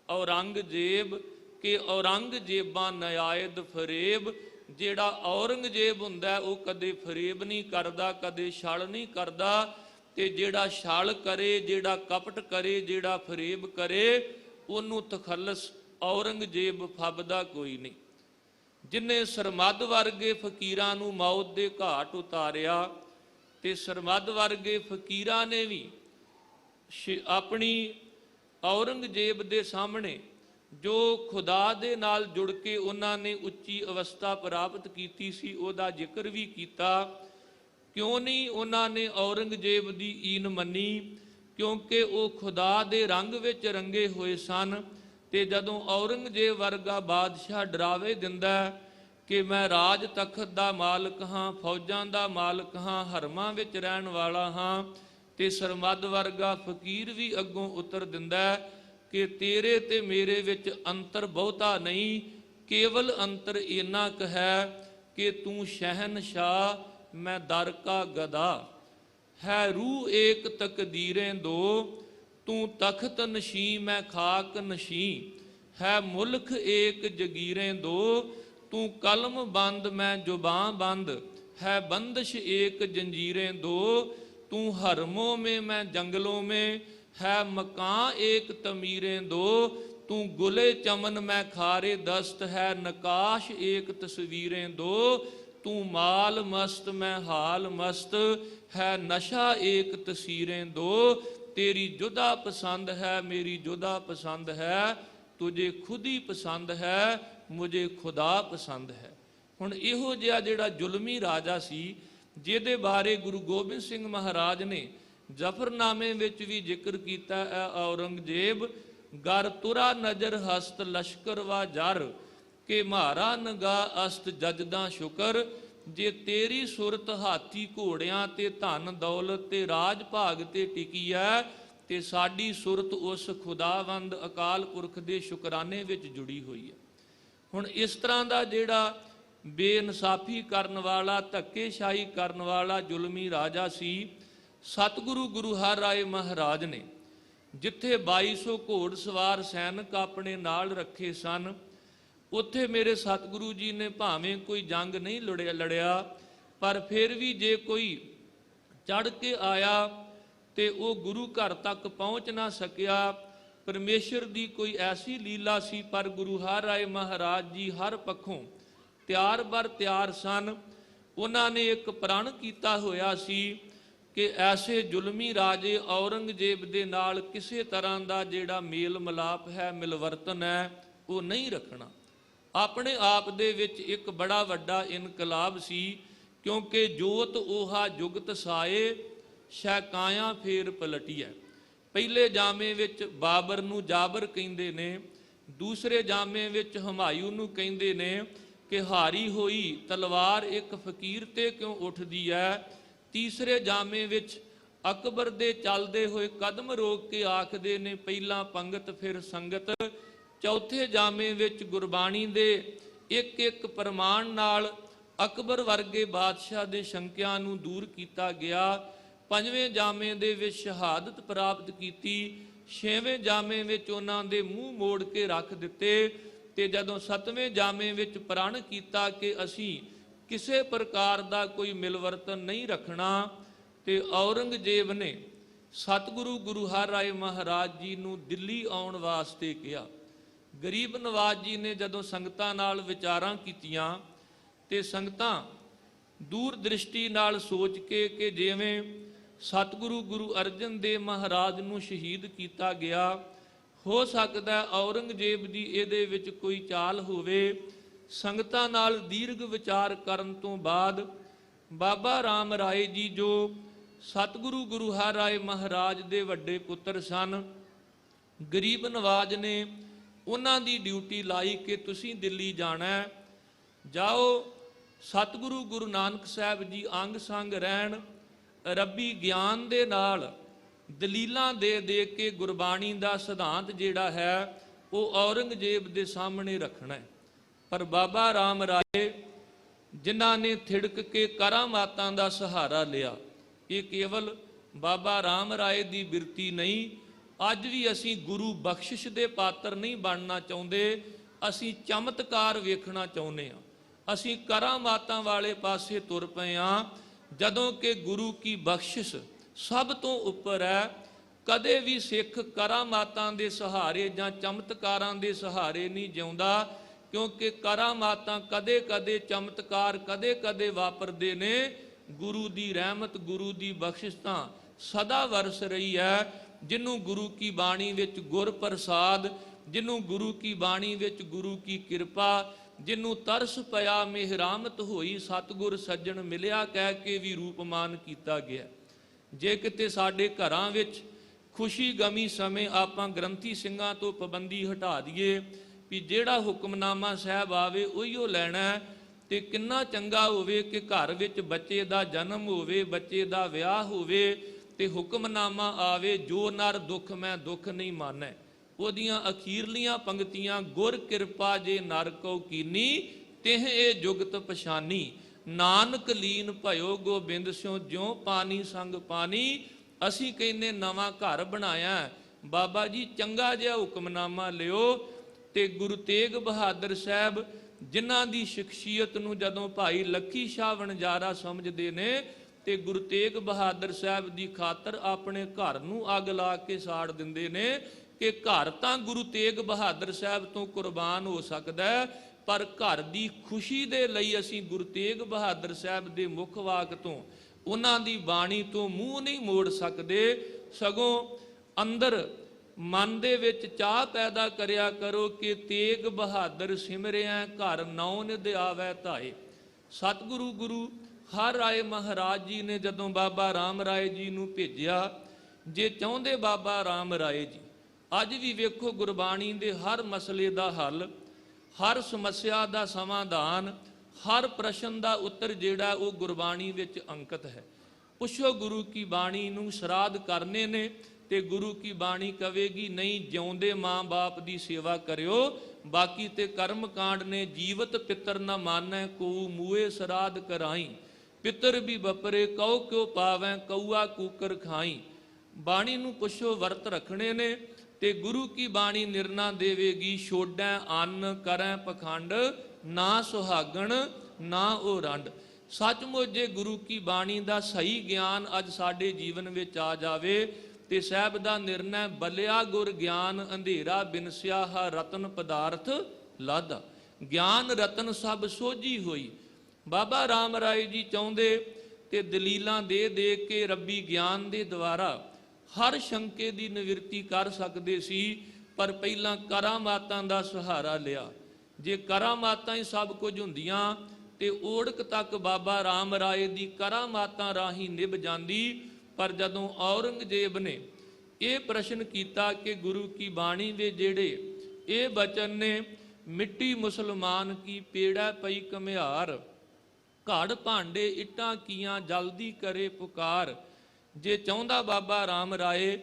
ਔਰੰਗਜ਼ੇਬ ਕਿ ਔਰੰਗਜ਼ੇਬਾਂ ਨਯਾਇਦ ਫਰੇਬ। ਜਿਹੜਾ ਔਰੰਗਜ਼ੇਬ ਹੁੰਦਾ ਉਹ ਕਦੇ ਫਰੇਬ ਨਹੀਂ ਕਰਦਾ, ਕਦੇ ਛਲ ਨਹੀਂ ਕਰਦਾ, ਤੇ ਜਿਹੜਾ ਛਲ ਕਰੇ, ਜਿਹੜਾ ਕਪਟ ਕਰੇ, ਜਿਹੜਾ ਫਰੇਬ ਕਰੇ, ਉਹਨੂੰ ਤਖੱਲਸ ਔਰੰਗਜ਼ੇਬ ਫੱਬਦਾ ਕੋਈ ਨਹੀਂ। ਜਿਨੇ ਸਰਮਦ ਵਰਗੇ ਫਕੀਰਾਂ ਨੂੰ ਮੌਤ ਦੇ ਘਾਟ ਉਤਾਰਿਆ, ਤੇ ਸਰਮਦ ਵਰਗੇ ਫਕੀਰਾਂ ਨੇ ਵੀ ਆਪਣੀ ਔਰੰਗਜ਼ੇਬ ਦੇ ਸਾਹਮਣੇ ਜੋ ਖੁਦਾ ਦੇ ਨਾਲ ਜੁੜ ਕੇ ਉਹਨਾਂ ਨੇ ਉੱਚੀ ਅਵਸਥਾ ਪ੍ਰਾਪਤ ਕੀਤੀ ਸੀ ਉਹਦਾ ਜ਼ਿਕਰ ਵੀ ਕੀਤਾ। ਕਿਉਂ ਨਹੀਂ ਉਹਨਾਂ ਨੇ ਔਰੰਗਜ਼ੇਬ ਦੀ ਈਨ ਮੰਨੀ? ਕਿਉਂਕਿ ਉਹ ਖੁਦਾ ਦੇ ਰੰਗ ਵਿੱਚ ਰੰਗੇ ਹੋਏ ਸਨ। ਤੇ ਜਦੋਂ ਔਰੰਗਜ਼ੇਬ ਵਰਗਾ ਬਾਦਸ਼ਾਹ ਡਰਾਵੇ ਦਿੰਦਾ ਕਿ ਮੈਂ ਰਾਜ ਤਖਤ ਦਾ ਮਾਲਕ ਹਾਂ, ਫੌਜਾਂ ਦਾ ਮਾਲਕ ਹਾਂ, ਹਰਮਾਂ ਵਿੱਚ ਰਹਿਣ ਵਾਲਾ ਹਾਂ। ਤੇ ਸਰਮਦ ਵਰਗਾ ਫਕੀਰ ਵੀ ਅੱਗੋਂ ਉਤਰ ਦਿੰਦਾ ਕਿ ਤੇਰੇ ਤੇ ਮੇਰੇ ਵਿੱਚ ਅੰਤਰ ਬਹੁਤਾ ਨਹੀਂ, ਕੇਵਲ ਅੰਤਰ ਇੰਨਾ ਕੁ ਹੈ ਕਿ ਤੂੰ ਸ਼ਹਿਨशाह, ਮੈਂ ਦਰ ਕਾ ਗਦਾ। ਹੈ ਰੂਹ ਏਕ ਤਕਦੀरें दो, ਤੂੰ ਤਖਤ ਨਸ਼ੀ ਮੈਂ ਖਾਕ ਨਸ਼ੀ। ਹੈ ਮੁਲਕ ਏਕ ਜਗੀरें दो, तू कलम बंद मैं जुबां बंद। है बंदिश एक जंजीरें दो, तू हरमों में मैं जंगलों में। है मकान एक तमीरें दो, तू गुले चमन मैं खारे दस्त। है नकाश एक तस्वीरें दो, तू माल मस्त मैं हाल मस्त। है नशा एक तस्वीरें दो, तेरी जुदा पसंद है मेरी जुदा पसंद है। तुझे खुद ही पसंद है मुझे खुदा पसंद है। ਹੁਣ ਇਹੋ ਜਿਹਾ ਜਿਹੜਾ ਜ਼ੁਲਮੀ ਰਾਜਾ ਸੀ, ਜਿਹਦੇ ਬਾਰੇ ਗੁਰੂ ਗੋਬਿੰਦ ਸਿੰਘ ਮਹਾਰਾਜ ਨੇ ਜ਼ਫਰਨਾਮੇ ਵਿੱਚ ਵੀ ਜ਼ਿਕਰ ਕੀਤਾ ਹੈ, ਔਰੰਗਜ਼ੇਬ ਗਰ ਤੁਰਾ ਨਜ਼ਰ ਹਸਤ ਲਸ਼ਕਰ ਵਾ ਜਰ, ਕਿ ਮਾਰਾ ਨਗਾ ਅਸਤ ਜਜਦਾ ਸ਼ੁਕਰ। ਜੇ ਤੇਰੀ ਸੁਰਤ ਹਾਥੀ ਘੋੜਿਆਂ ਤੇ ਧਨ ਦੌਲਤ ਤੇ ਰਾਜ ਭਾਗ ਤੇ ਟਿਕੀ ਹੈ, ਤੇ ਸਾਡੀ ਸੁਰਤ ਉਸ ਖੁਦਾਵੰਦ ਅਕਾਲ ਪੁਰਖ ਦੇ ਸ਼ੁਕਰਾਨੇ ਵਿੱਚ ਜੁੜੀ ਹੋਈ ਹੈ। ਹੁਣ ਇਸ ਤਰ੍ਹਾਂ ਦਾ ਜਿਹੜਾ ਬੇਇਨਸਾਫੀ ਕਰਨ ਵਾਲਾ, ਧੱਕੇਸ਼ਾਹੀ ਕਰਨ ਵਾਲਾ ਜ਼ੁਲਮੀ ਰਾਜਾ ਸੀ, ਸਤਿਗੁਰੂ ਗੁਰੂ ਹਰਿਰਾਏ ਮਹਾਰਾਜ ਨੇ ਜਿੱਥੇ 2200 ਘੋੜ ਸਵਾਰ ਸੈਨਿਕ ਆਪਣੇ ਨਾਲ ਰੱਖੇ ਸਨ, ਉੱਥੇ ਮੇਰੇ ਸਤਿਗੁਰੂ ਜੀ ਨੇ ਭਾਵੇਂ ਕੋਈ ਜੰਗ ਨਹੀਂ ਲੜਿਆ, ਪਰ ਫਿਰ ਵੀ ਜੇ ਕੋਈ ਚੜ ਕੇ ਆਇਆ ਤੇ ਉਹ ਗੁਰੂ ਘਰ ਤੱਕ ਪਹੁੰਚ ਨਾ ਸਕਿਆ। ਪਰਮੇਸ਼ਰ ਦੀ ਕੋਈ ਐਸੀ ਲੀਲਾ ਸੀ, ਪਰ ਗੁਰੂ ਹਰਿਰਾਏ ਮਹਾਰਾਜ ਜੀ ਹਰ ਪੱਖੋਂ ਤਿਆਰ ਬਰ ਤਿਆਰ ਸਨ। ਉਹਨਾਂ ਨੇ ਇੱਕ ਪ੍ਰਣ ਕੀਤਾ ਹੋਇਆ ਸੀ ਕਿ ਐਸੇ ਜ਼ੁਲਮੀ ਰਾਜੇ ਔਰੰਗਜ਼ੇਬ ਦੇ ਨਾਲ ਕਿਸੇ ਤਰ੍ਹਾਂ ਦਾ ਜਿਹੜਾ ਮੇਲ ਮਿਲਾਪ ਹੈ, ਮਿਲਵਰਤਨ ਹੈ, ਉਹ ਨਹੀਂ ਰੱਖਣਾ। ਆਪਣੇ ਆਪ ਦੇ ਵਿੱਚ ਇੱਕ ਬੜਾ ਵੱਡਾ ਇਨਕਲਾਬ ਸੀ, ਕਿਉਂਕਿ ਜੋਤ ਓਹਾ ਜੁਗਤ ਸਾਏ, ਸ਼ੈ ਕਾਇਆ ਫੇਰ ਪਲਟੀਐ। ਪਹਿਲੇ ਜਾਮੇ ਵਿੱਚ ਬਾਬਰ ਨੂੰ ਜਾਬਰ ਕਹਿੰਦੇ ਨੇ, ਦੂਸਰੇ ਜਾਮੇ ਵਿੱਚ ਹਮਾਯੂ ਨੂੰ ਕਹਿੰਦੇ ਨੇ ਕਿ ਹਾਰੀ ਹੋਈ ਤਲਵਾਰ ਇੱਕ ਫਕੀਰ ਤੇ ਕਿਉਂ ਉੱਠਦੀ ਹੈ। ਤੀਸਰੇ ਜਾਮੇ ਵਿੱਚ ਅਕਬਰ ਦੇ ਚੱਲਦੇ ਹੋਏ ਕਦਮ ਰੋਕ ਕੇ ਆਖਦੇ ਨੇ ਪਹਿਲਾਂ ਪੰਗਤ ਫਿਰ ਸੰਗਤ। ਚੌਥੇ ਜਾਮੇ ਵਿੱਚ ਗੁਰਬਾਣੀ ਦੇ ਇੱਕ ਇੱਕ ਪ੍ਰਮਾਣ ਨਾਲ ਅਕਬਰ ਵਰਗੇ ਬਾਦਸ਼ਾਹ ਦੇ ਸ਼ੰਕਿਆਂ ਨੂੰ ਦੂਰ ਕੀਤਾ ਗਿਆ। ਪੰਜਵੇਂ ਜਾਮੇ ਦੇ ਵਿੱਚ ਸ਼ਹਾਦਤ ਪ੍ਰਾਪਤ ਕੀਤੀ। ਛੇਵੇਂ ਜਾਮੇ ਵਿੱਚ ਉਹਨਾਂ ਦੇ ਮੂੰਹ ਮੋੜ ਕੇ ਰੱਖ ਦਿੱਤੇ। ਤੇ ਜਦੋਂ ਸੱਤਵੇਂ ਜਾਮੇ ਵਿੱਚ ਪ੍ਰਣ ਕੀਤਾ ਕਿ ਅਸੀਂ ਕਿਸੇ ਪ੍ਰਕਾਰ ਦਾ ਕੋਈ ਮਿਲਵਰਤਨ ਨਹੀਂ ਰੱਖਣਾ, ਤੇ ਔਰੰਗਜ਼ੇਬ ਨੇ ਸਤਿਗੁਰੂ ਗੁਰੂ ਹਰਿਰਾਏ ਮਹਾਰਾਜ ਜੀ ਨੂੰ ਦਿੱਲੀ ਆਉਣ ਵਾਸਤੇ ਕਿਹਾ। ਗਰੀਬ ਨਵਾਜ਼ ਜੀ ਨੇ ਜਦੋਂ ਸੰਗਤਾਂ ਨਾਲ ਵਿਚਾਰਾਂ ਕੀਤੀਆਂ, ਤੇ ਸੰਗਤਾਂ ਦੂਰ ਦ੍ਰਿਸ਼ਟੀ ਨਾਲ ਸੋਚ ਕੇ ਕਿ ਜਿਵੇਂ ਸਤਿਗੁਰੂ ਗੁਰੂ ਅਰਜਨ ਦੇਵ ਮਹਾਰਾਜ ਨੂੰ ਸ਼ਹੀਦ ਕੀਤਾ ਗਿਆ, ਹੋ ਸਕਦਾ ਔਰੰਗਜ਼ੇਬ ਦੀ ਇਹਦੇ ਵਿੱਚ ਕੋਈ ਚਾਲ ਹੋਵੇ। ਸੰਗਤਾਂ ਨਾਲ ਦੀਰਘ ਵਿਚਾਰ ਕਰਨ ਤੋਂ ਬਾਅਦ ਬਾਬਾ ਰਾਮ ਰਾਏ ਜੀ, ਜੋ ਸਤਿਗੁਰੂ ਗੁਰੂ ਹਰਿਰਾਏ ਮਹਾਰਾਜ ਦੇ ਵੱਡੇ ਪੁੱਤਰ ਸਨ, ਗਰੀਬ ਨਵਾਜ਼ ਨੇ ਉਹਨਾਂ ਦੀ ਡਿਊਟੀ ਲਾਈ ਕਿ ਤੁਸੀਂ ਦਿੱਲੀ ਜਾਣਾ, ਜਾਓ। ਸਤਿਗੁਰੂ ਗੁਰੂ ਨਾਨਕ ਸਾਹਿਬ ਜੀ ਅੰਗ ਸੰਗ ਰਹਿਣ, ਰੱਬੀ ਗਿਆਨ ਦੇ ਨਾਲ ਦਲੀਲਾਂ ਦੇ ਕੇ ਗੁਰਬਾਣੀ ਦਾ ਸਿਧਾਂਤ ਜਿਹੜਾ ਹੈ ਉਹ ਔਰੰਗਜ਼ੇਬ ਦੇ ਸਾਹਮਣੇ ਰੱਖਣਾ ਹੈ। ਪਰ ਬਾਬਾ ਰਾਮ ਰਾਏ, ਜਿਨ੍ਹਾਂ ਨੇ ਥਿੜਕ ਕੇ ਕਰਾਮਾਤਾਂ ਦਾ ਸਹਾਰਾ ਲਿਆ, ਇਹ ਕੇਵਲ ਬਾਬਾ ਰਾਮ ਰਾਏ ਦੀ ਬਿਰਤੀ ਨਹੀਂ। ਅੱਜ ਵੀ ਅਸੀਂ ਗੁਰੂ ਬਖਸ਼ਿਸ਼ ਦੇ ਪਾਤਰ ਨਹੀਂ ਬਣਨਾ ਚਾਹੁੰਦੇ, ਅਸੀਂ ਚਮਤਕਾਰ ਵੇਖਣਾ ਚਾਹੁੰਦੇ ਹਾਂ। ਅਸੀਂ ਕਰਾਮਾਤਾਂ ਵਾਲੇ ਪਾਸੇ ਤੁਰ ਪਏ ਹਾਂ, ਜਦੋਂ ਕਿ ਗੁਰੂ ਕੀ ਬਖਸ਼ਿਸ਼ ਸਭ ਤੋਂ ਉੱਪਰ ਹੈ। ਕਦੇ ਵੀ ਸਿੱਖ ਕਰਾਮਾਤਾਂ ਦੇ ਸਹਾਰੇ ਜਾਂ ਚਮਤਕਾਰਾਂ ਦੇ ਸਹਾਰੇ ਨਹੀਂ ਜਿਉਂਦਾ, ਕਿਉਂਕਿ ਕਰਾਮਾਤਾਂ ਕਦੇ ਕਦੇ, ਚਮਤਕਾਰ ਕਦੇ ਕਦੇ ਵਾਪਰਦੇ ਨੇ। ਗੁਰੂ ਦੀ ਰਹਿਮਤ, ਗੁਰੂ ਦੀ ਬਖਸ਼ਿਸ਼ ਤਾਂ ਸਦਾ ਵਰਸ ਰਹੀ ਹੈ। ਜਿਹਨੂੰ ਗੁਰੂ ਕੀ ਬਾਣੀ ਵਿੱਚ ਗੁਰ ਪ੍ਰਸਾਦ, ਜਿਹਨੂੰ ਗੁਰੂ ਕੀ ਬਾਣੀ ਵਿੱਚ ਗੁਰੂ ਕੀ ਕਿਰਪਾ, ਜਿਹਨੂੰ ਤਰਸ ਪਿਆ ਮਿਹਰਾਮਤ ਹੋਈ, ਸਤਿਗੁਰ ਸੱਜਣ ਮਿਲਿਆ ਕਹਿ ਕੇ ਵੀ ਰੂਪਮਾਨ ਕੀਤਾ ਗਿਆ। ਜੇ ਕਿਤੇ ਸਾਡੇ ਘਰਾਂ ਵਿੱਚ ਖੁਸ਼ੀ ਗਮੀ ਸਮੇਂ ਆਪਾਂ ਗ੍ਰੰਥੀ ਸਿੰਘਾਂ ਤੋਂ ਪਾਬੰਦੀ ਹਟਾ ਦਈਏ ਵੀ ਜਿਹੜਾ ਹੁਕਮਨਾਮਾ ਸਾਹਿਬ ਆਵੇ ਉਹੀਓ ਲੈਣਾ, ਤੇ ਕਿੰਨਾ ਚੰਗਾ ਹੋਵੇ ਕਿ ਘਰ ਵਿੱਚ ਬੱਚੇ ਦਾ ਜਨਮ ਹੋਵੇ, ਬੱਚੇ ਦਾ ਵਿਆਹ ਹੋਵੇ ਤੇ ਹੁਕਮਨਾਮਾ ਆਵੇ, ਜੋ ਨਰ ਦੁੱਖ ਮੈਂ ਦੁੱਖ ਨਹੀਂ ਮਾਨੈ। ਉਹਦੀਆਂ ਅਖੀਰਲੀਆਂ ਪੰਕਤੀਆਂ, ਗੁਰ ਕਿਰਪਾ ਜੇ ਨਰ ਕਉ ਕੀਨੀ, ਤਿਹ ਇਹ ਜੁਗਤ ਪਛਾਨੀ। ਨਾਨਕ ਲੀਨ ਭਇਓ ਗੋਬਿੰਦ ਸਿਉ, ਜਿਉ ਪਾਣੀ ਸੰਗ ਪਾਣੀ। ਅਸੀਂ ਕਹਿੰਦੇ ਨਵਾਂ ਘਰ ਬਣਾਇਆ, ਬਾਬਾ ਜੀ ਚੰਗਾ ਜਿਹਾ ਹੁਕਮਨਾਮਾ ਲਿਓ। ਤੇ ਗੁਰੂ ਤੇਗ ਬਹਾਦਰ ਸਾਹਿਬ, ਜਿਨ੍ਹਾਂ ਦੀ ਸ਼ਖਸੀਅਤ ਨੂੰ ਜਦੋਂ ਭਾਈ ਲੱਖੀ ਸ਼ਾਹ ਵਣਜਾਰਾ ਸਮਝਦੇ ਨੇ, ਤੇ ਗੁਰੂ ਤੇਗ ਬਹਾਦਰ ਸਾਹਿਬ ਦੀ ਖਾਤਰ ਆਪਣੇ ਘਰ ਨੂੰ ਅੱਗ ਲਾ ਕੇ ਸਾੜ ਦਿੰਦੇ ਨੇ ਕਿ ਘਰ ਤਾਂ ਗੁਰੂ ਤੇਗ ਬਹਾਦਰ ਸਾਹਿਬ ਤੋਂ ਕੁਰਬਾਨ ਹੋ ਸਕਦਾ ਹੈ, ਪਰ ਘਰ ਦੀ ਖੁਸ਼ੀ ਦੇ ਲਈ ਅਸੀਂ ਗੁਰੂ ਤੇਗ ਬਹਾਦਰ ਸਾਹਿਬ ਦੇ ਮੁੱਖ ਵਾਕ ਤੋਂ, ਉਹਨਾਂ ਦੀ ਬਾਣੀ ਤੋਂ ਮੂੰਹ ਨਹੀਂ ਮੋੜ ਸਕਦੇ। ਸਗੋਂ ਅੰਦਰ ਮਨ ਦੇ ਵਿੱਚ ਚਾਹ ਪੈਦਾ ਕਰਿਆ ਕਰੋ ਕਿ ਤੇਗ ਬਹਾਦਰ ਸਿਮਰਿਆ, ਘਰ ਨੌ ਨਿਧ ਆਵੈ ਧਾਏ। ਸਤਿਗੁਰੂ ਗੁਰੂ ਹਰ ਰਾਏ ਮਹਾਰਾਜ ਜੀ ਨੇ ਜਦੋਂ ਬਾਬਾ ਰਾਮ ਰਾਏ ਜੀ ਨੂੰ ਭੇਜਿਆ, ਜੇ ਚਾਹੁੰਦੇ ਬਾਬਾ ਰਾਮ ਰਾਏ ਜੀ ਅੱਜ ਵੀ ਵੇਖੋ ਗੁਰਬਾਣੀ ਦੇ ਹਰ ਮਸਲੇ ਦਾ ਹੱਲ, ਹਰ ਸਮੱਸਿਆ ਦਾ ਸਮਾਧਾਨ, ਹਰ ਪ੍ਰਸ਼ਨ ਦਾ ਉੱਤਰ ਜਿਹੜਾ ਉਹ ਗੁਰਬਾਣੀ ਵਿੱਚ ਅੰਕਿਤ ਹੈ। ਪੁੱਛੋ ਗੁਰੂ ਕੀ ਬਾਣੀ ਨੂੰ ਸ਼ਰਾਧ ਕਰਨੇ ਨੇ ਤੇ ਗੁਰੂ ਕੀ ਬਾਣੀ ਕਵੇਗੀ ਨਹੀਂ, ਜਿਉਂਦੇ ਮਾਂ ਬਾਪ ਦੀ ਸੇਵਾ ਕਰਿਓ, ਬਾਕੀ ਤੇ ਕਰਮ ਕਾਂਡ ਨੇ। ਜੀਵਤ ਪਿੱਤਰ ਨਾ ਮਾਨੈ, ਕੋ ਮੂਏ ਸ਼ਰਾਧ ਕਰਾਈ। ਪਿੱਤਰ ਵੀ ਬਪਰੇ ਕਉ ਕਿਉ ਪਾਵੈ, ਕਊਆ ਕੂਕਰ ਖਾਈ। ਬਾਣੀ ਨੂੰ ਪੁੱਛੋ, ਵਰਤ ਰੱਖਣੇ ਨੇ ਤੇ ਗੁਰੂ ਕੀ ਬਾਣੀ ਨਿਰਣਾ ਦੇਵੇਗੀ। ਛੋਡੈ ਅੰਨ ਕਰੈ ਪਖੰਡ, ਨਾ ਸੁਹਾਗਣ ਨਾ ਉਹ ਰੰਡ। ਸੱਚਮੁੱਚ ਜੇ ਗੁਰੂ ਕੀ ਬਾਣੀ ਦਾ ਸਹੀ ਗਿਆਨ ਅੱਜ ਸਾਡੇ ਜੀਵਨ ਵਿੱਚ ਆ ਜਾਵੇ ਤੇ ਸਾਹਿਬ ਦਾ ਨਿਰਣਾ, ਬਲਿਆ ਗੁਰ ਗਿਆਨ ਅੰਧੇਰਾ ਬਿਨਸਿਆ, ਹਾ ਰਤਨ ਪਦਾਰਥ ਲਾਧਾ। ਗਿਆਨ ਰਤਨ ਸਭ ਸੋਝੀ ਹੋਈ। ਬਾਬਾ ਰਾਮ ਰਾਏ ਜੀ ਚਾਹੁੰਦੇ ਤੇ ਦਲੀਲਾਂ ਦੇ ਦੇ ਕੇ ਰੱਬੀ ਗਿਆਨ ਦੇ ਦੁਆਰਾ ਹਰ ਸ਼ੰਕੇ ਦੀ ਨਿਵਰਤੀ ਕਰ ਸਕਦੇ ਸੀ, ਪਰ ਪਹਿਲਾਂ ਕਰਾਮਾਤਾਂ ਦਾ ਸਹਾਰਾ ਲਿਆ। ਜੇ ਕਰਾਮਾਤਾਂ ਹੀ ਸਭ ਕੁਝ ਹੁੰਦੀਆਂ ਤੇ ਓੜਕ ਤੱਕ ਬਾਬਾ ਰਾਮ ਰਾਏ ਦੀ ਕਰਾਮਾਤਾਂ ਰਾਹੀਂ ਨਿਭ ਜਾਂਦੀ। ਪਰ ਜਦੋਂ ਔਰੰਗਜ਼ੇਬ ਨੇ ਇਹ ਪ੍ਰਸ਼ਨ ਕੀਤਾ ਕਿ ਗੁਰੂ ਕੀ ਬਾਣੀ ਦੇ ਜਿਹੜੇ ਇਹ ਬਚਨ ਨੇ, ਮਿੱਟੀ ਮੁਸਲਮਾਨ ਕੀ ਪੇੜਾ ਪਈ ਘਮਿਆਰ, ਘੜ ਭਾਂਡੇ ਇੱਟਾਂ ਕੀਆਂ ਜਲਦੀ ਕਰੇ ਪੁਕਾਰ। ਜੇ ਚਾਹੁੰਦਾ ਬਾਬਾ ਰਾਮ ਰਾਏ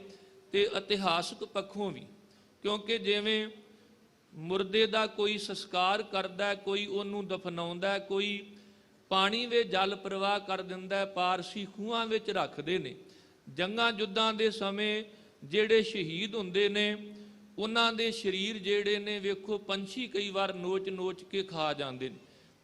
ਤੇ ਇਤਿਹਾਸਕ ਪੱਖੋਂ ਵੀ, ਕਿਉਂਕਿ ਜਿਵੇਂ ਮੁਰਦੇ ਦਾ ਕੋਈ ਸੰਸਕਾਰ ਕਰਦਾ, ਕੋਈ ਉਹਨੂੰ ਦਫਨਾਉਂਦਾ, ਕੋਈ ਪਾਣੀ ਵਿੱਚ ਜਲ ਪ੍ਰਵਾਹ ਕਰ ਦਿੰਦਾ, ਪਾਰਸੀ ਖੂਹਾਂ ਵਿੱਚ ਰੱਖਦੇ ਨੇ। ਜੰਗਾਂ ਯੁੱਧਾਂ ਦੇ ਸਮੇਂ ਜਿਹੜੇ ਸ਼ਹੀਦ ਹੁੰਦੇ ਨੇ, ਉਹਨਾਂ ਦੇ ਸਰੀਰ ਜਿਹੜੇ ਨੇ ਵੇਖੋ ਪੰਛੀ ਕਈ ਵਾਰ ਨੋਚ ਨੋਚ ਕੇ ਖਾ ਜਾਂਦੇ ਨੇ।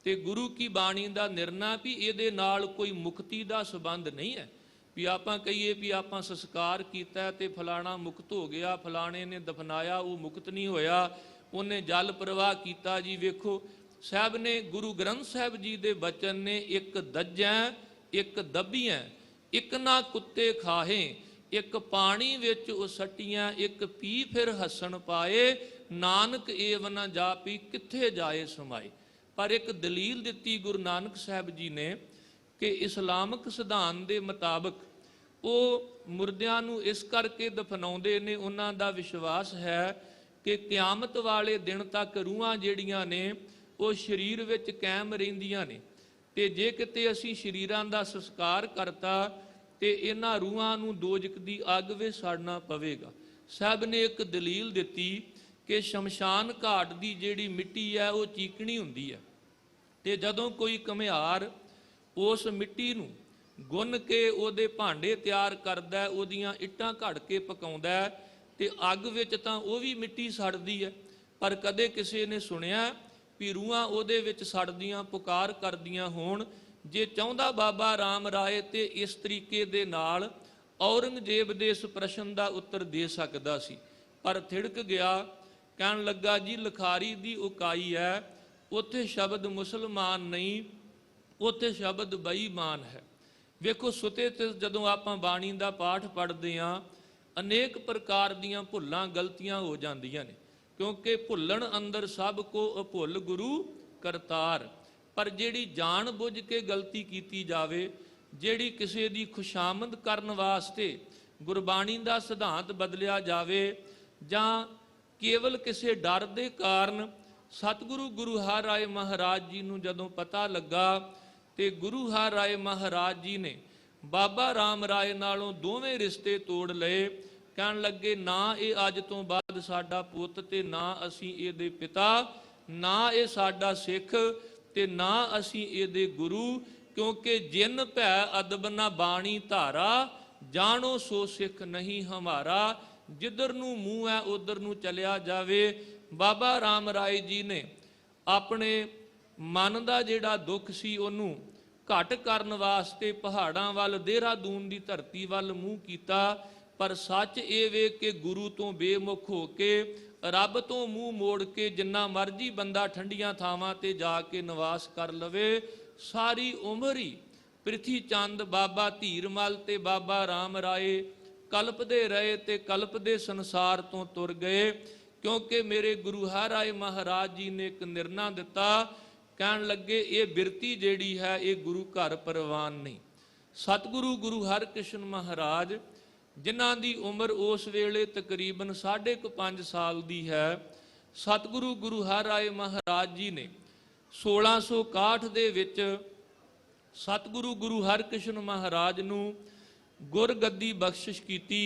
ਤੇ ਗੁਰੂ ਕੀ ਬਾਣੀ ਦਾ ਨਿਰਣਾ ਵੀ ਇਹਦੇ ਨਾਲ ਕੋਈ ਮੁਕਤੀ ਦਾ ਸੰਬੰਧ ਨਹੀਂ ਹੈ ਵੀ ਆਪਾਂ ਕਹੀਏ ਵੀ ਆਪਾਂ ਸੰਸਕਾਰ ਕੀਤਾ ਤੇ ਫਲਾਣਾ ਮੁਕਤ ਹੋ ਗਿਆ, ਫਲਾਣੇ ਨੇ ਦਫਨਾਇਆ ਉਹ ਮੁਕਤ ਨਹੀਂ ਹੋਇਆ, ਉਹਨੇ ਜਲ ਪ੍ਰਵਾਹ ਕੀਤਾ। ਜੀ ਵੇਖੋ ਸਾਹਿਬ ਨੇ, ਗੁਰੂ ਗ੍ਰੰਥ ਸਾਹਿਬ ਜੀ ਦੇ ਬਚਨ ਨੇ, ਇੱਕ ਦੱਜੈ ਇੱਕ ਦੱਬੀਐ, ਇੱਕ ਨਾ ਕੁੱਤੇ ਖਾਹੇ, ਇੱਕ ਪਾਣੀ ਵਿੱਚ ਉਹ ਸੱਟੀਆਂ, ਇੱਕ ਪੀ ਫਿਰ ਹੱਸਣ ਪਾਏ, ਨਾਨਕ ਏਵ ਨਾ ਜਾਪੀ ਕਿੱਥੇ ਜਾਏ ਸਮਾਏ। ਪਰ ਇੱਕ ਦਲੀਲ ਦਿੱਤੀ ਗੁਰੂ ਨਾਨਕ ਸਾਹਿਬ ਜੀ ਨੇ ਕਿ ਇਸਲਾਮਿਕ ਸਿਧਾਂਤ ਦੇ ਮੁਤਾਬਕ ਉਹ ਮੁਰਦਿਆਂ ਨੂੰ ਇਸ ਕਰਕੇ ਦਫਨਾਉਂਦੇ ਨੇ, ਉਹਨਾਂ ਦਾ ਵਿਸ਼ਵਾਸ ਹੈ ਕਿ ਕਿਆਮਤ ਵਾਲੇ ਦਿਨ ਤੱਕ ਰੂਹਾਂ ਜਿਹੜੀਆਂ ਨੇ ਉਹ ਸਰੀਰ ਵਿੱਚ ਕਾਇਮ ਰਹਿੰਦੀਆਂ ਨੇ, ਤੇ ਜੇ ਕਿਤੇ ਅਸੀਂ ਸਰੀਰਾਂ ਦਾ ਸੰਸਕਾਰ ਕਰਤਾ ਤੇ ਇਹਨਾਂ ਰੂਹਾਂ ਨੂੰ ਦੋਜ਼ਖ ਦੀ ਅੱਗ ਵਿੱਚ ਸੜਨਾ ਪਵੇਗਾ। ਸਾਹਿਬ ਨੇ ਇੱਕ ਦਲੀਲ ਦਿੱਤੀ ਕਿ ਸ਼ਮਸ਼ਾਨ ਘਾਟ ਦੀ ਜਿਹੜੀ ਮਿੱਟੀ ਹੈ ਉਹ ਚੀਕਣੀ ਹੁੰਦੀ ਹੈ, ਤੇ ਜਦੋਂ ਕੋਈ ਘੁਮਿਆਰ ਉਸ ਮਿੱਟੀ ਨੂੰ ਗੁੰਨ ਕੇ ਉਹਦੇ ਭਾਂਡੇ ਤਿਆਰ ਕਰਦਾ, ਉਹਦੀਆਂ ਇੱਟਾਂ ਘੜ ਕੇ ਪਕਾਉਂਦਾ, ਤੇ ਅੱਗ ਵਿੱਚ ਤਾਂ ਉਹ ਵੀ ਮਿੱਟੀ ਸੜਦੀ ਹੈ। ਪਰ ਕਦੇ ਕਿਸੇ ਨੇ ਸੁਣਿਆ ਵੀ ਰੂਹਾਂ ਉਹਦੇ ਵਿੱਚ ਸੜਦੀਆਂ ਪੁਕਾਰ ਕਰਦੀਆਂ ਹੋਣ। ਜੇ ਚਾਹੁੰਦਾ ਬਾਬਾ ਰਾਮ ਰਾਏ ਤੇ ਇਸ ਤਰੀਕੇ ਦੇ ਨਾਲ ਔਰੰਗਜ਼ੇਬ ਦੇ ਇਸ ਪ੍ਰਸ਼ਨ ਦਾ ਉੱਤਰ ਦੇ ਸਕਦਾ ਸੀ, ਪਰ ਥਿੜਕ ਗਿਆ। ਕਹਿਣ ਲੱਗਾ ਜੀ ਲਿਖਾਰੀ ਦੀ ਉਕਾਈ ਹੈ, ਉੱਥੇ ਸ਼ਬਦ ਮੁਸਲਮਾਨ ਨਹੀਂ, ਉੱਥੇ ਸ਼ਬਦ ਬੇਈਮਾਨ ਹੈ। ਵੇਖੋ ਸੁਤੇ ਤੇ ਜਦੋਂ ਆਪਾਂ ਬਾਣੀ ਦਾ ਪਾਠ ਪੜ੍ਹਦੇ ਹਾਂ, ਅਨੇਕ ਪ੍ਰਕਾਰ ਦੀਆਂ ਭੁੱਲਾਂ ਗਲਤੀਆਂ ਹੋ ਜਾਂਦੀਆਂ ਨੇ, ਕਿਉਂਕਿ ਭੁੱਲਣ ਅੰਦਰ ਸਭ ਕੋ ਅਭੁੱਲ ਗੁਰੂ ਕਰਤਾਰ। ਪਰ ਜਿਹੜੀ ਜਾਣ ਬੁੱਝ ਕੇ ਗਲਤੀ ਕੀਤੀ ਜਾਵੇ, ਜਿਹੜੀ ਕਿਸੇ ਦੀ ਖੁਸ਼ਾਮਦ ਕਰਨ ਵਾਸਤੇ ਗੁਰਬਾਣੀ ਦਾ ਸਿਧਾਂਤ ਬਦਲਿਆ ਜਾਵੇ, ਜਾਂ ਕੇਵਲ ਕਿਸੇ ਡਰ ਦੇ ਕਾਰਨ ਸਤਿਗੁਰੂ ਗੁਰੂ ਹਰਿ ਰਾਏ ਮਹਾਰਾਜ ਜੀ ਨੂੰ ਜਦੋਂ ਪਤਾ ਲੱਗਾ ਤੇ ਗੁਰੂ ਹਰਿ ਰਾਏ ਮਹਾਰਾਜ ਜੀ ਨੇ ਬਾਬਾ ਰਾਮ ਰਾਏ ਨਾਲੋਂ ਦੋਵੇਂ ਰਿਸ਼ਤੇ ਤੋੜ ਲਏ। ਕਹਿਣ ਲੱਗੇ ਨਾ ਇਹ ਅੱਜ ਤੋਂ ਬਾਅਦ ਸਾਡਾ ਪੁੱਤ ਤੇ ਨਾ ਅਸੀਂ ਇਹਦੇ ਪਿਤਾ, ਨਾ ਇਹ ਸਾਡਾ ਸਿੱਖ ਤੇ ਨਾ ਅਸੀਂ ਇਹਦੇ ਗੁਰੂ, ਕਿਉਂਕਿ ਜਿਨ ਭੈ ਅਦਬ ਨਾ ਬਾਣੀ ਧਾਰਾ, ਜਾਣੋ ਸੋ ਸਿੱਖ ਨਹੀਂ ਹਮਾਰਾ। ਜਿੱਧਰ ਨੂੰ ਮੂੰਹ ਹੈ ਉਧਰ ਨੂੰ ਚਲਿਆ ਜਾਵੇ। ਬਾਬਾ ਰਾਮ ਰਾਏ ਜੀ ਨੇ ਆਪਣੇ ਮਨ ਦਾ ਜਿਹੜਾ ਦੁੱਖ ਸੀ ਉਹਨੂੰ ਘਟ ਕਰਨ ਵਾਸਤੇ ਪਹਾੜਾਂ ਵੱਲ, ਦੇਹਰਾਦੂਨ ਦੀ ਧਰਤੀ ਵੱਲ ਮੂੰਹ ਕੀਤਾ। ਪਰ ਸੱਚ ਇਹ ਵੇਖ ਕੇ ਗੁਰੂ ਤੋਂ ਬੇਮੁਖ ਹੋ ਕੇ, ਰੱਬ ਤੋਂ ਮੂੰਹ ਮੋੜ ਕੇ ਜਿੰਨਾ ਮਰਜੀ ਬੰਦਾ ਠੰਡੀਆਂ ਥਾਵਾਂ ਤੇ ਜਾ ਕੇ ਨਿਵਾਸ ਕਰ ਲਵੇ, ਸਾਰੀ ਉਮਰ ਹੀ ਪ੍ਰਿਥੀ ਚੰਦ, ਬਾਬਾ ਧੀਰਮਲ ਤੇ ਬਾਬਾ ਰਾਮ ਰਾਏ ਕਲਪਦੇ ਰਹੇ ਤੇ ਕਲਪਦੇ ਸੰਸਾਰ ਤੋਂ ਤੁਰ ਗਏ। ਕਿਉਂਕਿ ਮੇਰੇ ਗੁਰੂ ਹਰਿ ਰਾਏ ਮਹਾਰਾਜ ਜੀ ਨੇ ਇੱਕ ਨਿਰਣਾ ਦਿੱਤਾ। ਕਹਿਣ ਲੱਗੇ ਇਹ ਬਿਰਤੀ ਜਿਹੜੀ ਹੈ ਇਹ ਗੁਰੂ ਘਰ ਪ੍ਰਵਾਨ ਨਹੀਂ। ਸਤਿਗੁਰੂ ਗੁਰੂ ਹਰਿਕ੍ਰਿਸ਼ਨ ਮਹਾਰਾਜ ਜਿਨ੍ਹਾਂ ਦੀ ਉਮਰ ਉਸ ਵੇਲੇ ਤਕਰੀਬਨ 5.5 ਸਾਲ ਦੀ ਹੈ, ਸਤਿਗੁਰੂ ਗੁਰੂ ਹਰਿ ਰਾਏ ਮਹਾਰਾਜ ਜੀ ਨੇ 1661 ਦੇ ਵਿੱਚ ਸਤਿਗੁਰੂ ਗੁਰੂ ਹਰਿਕ੍ਰਿਸ਼ਨ ਮਹਾਰਾਜ ਨੂੰ ਗੁਰਗੱਦੀ ਬਖਸ਼ਿਸ਼ ਕੀਤੀ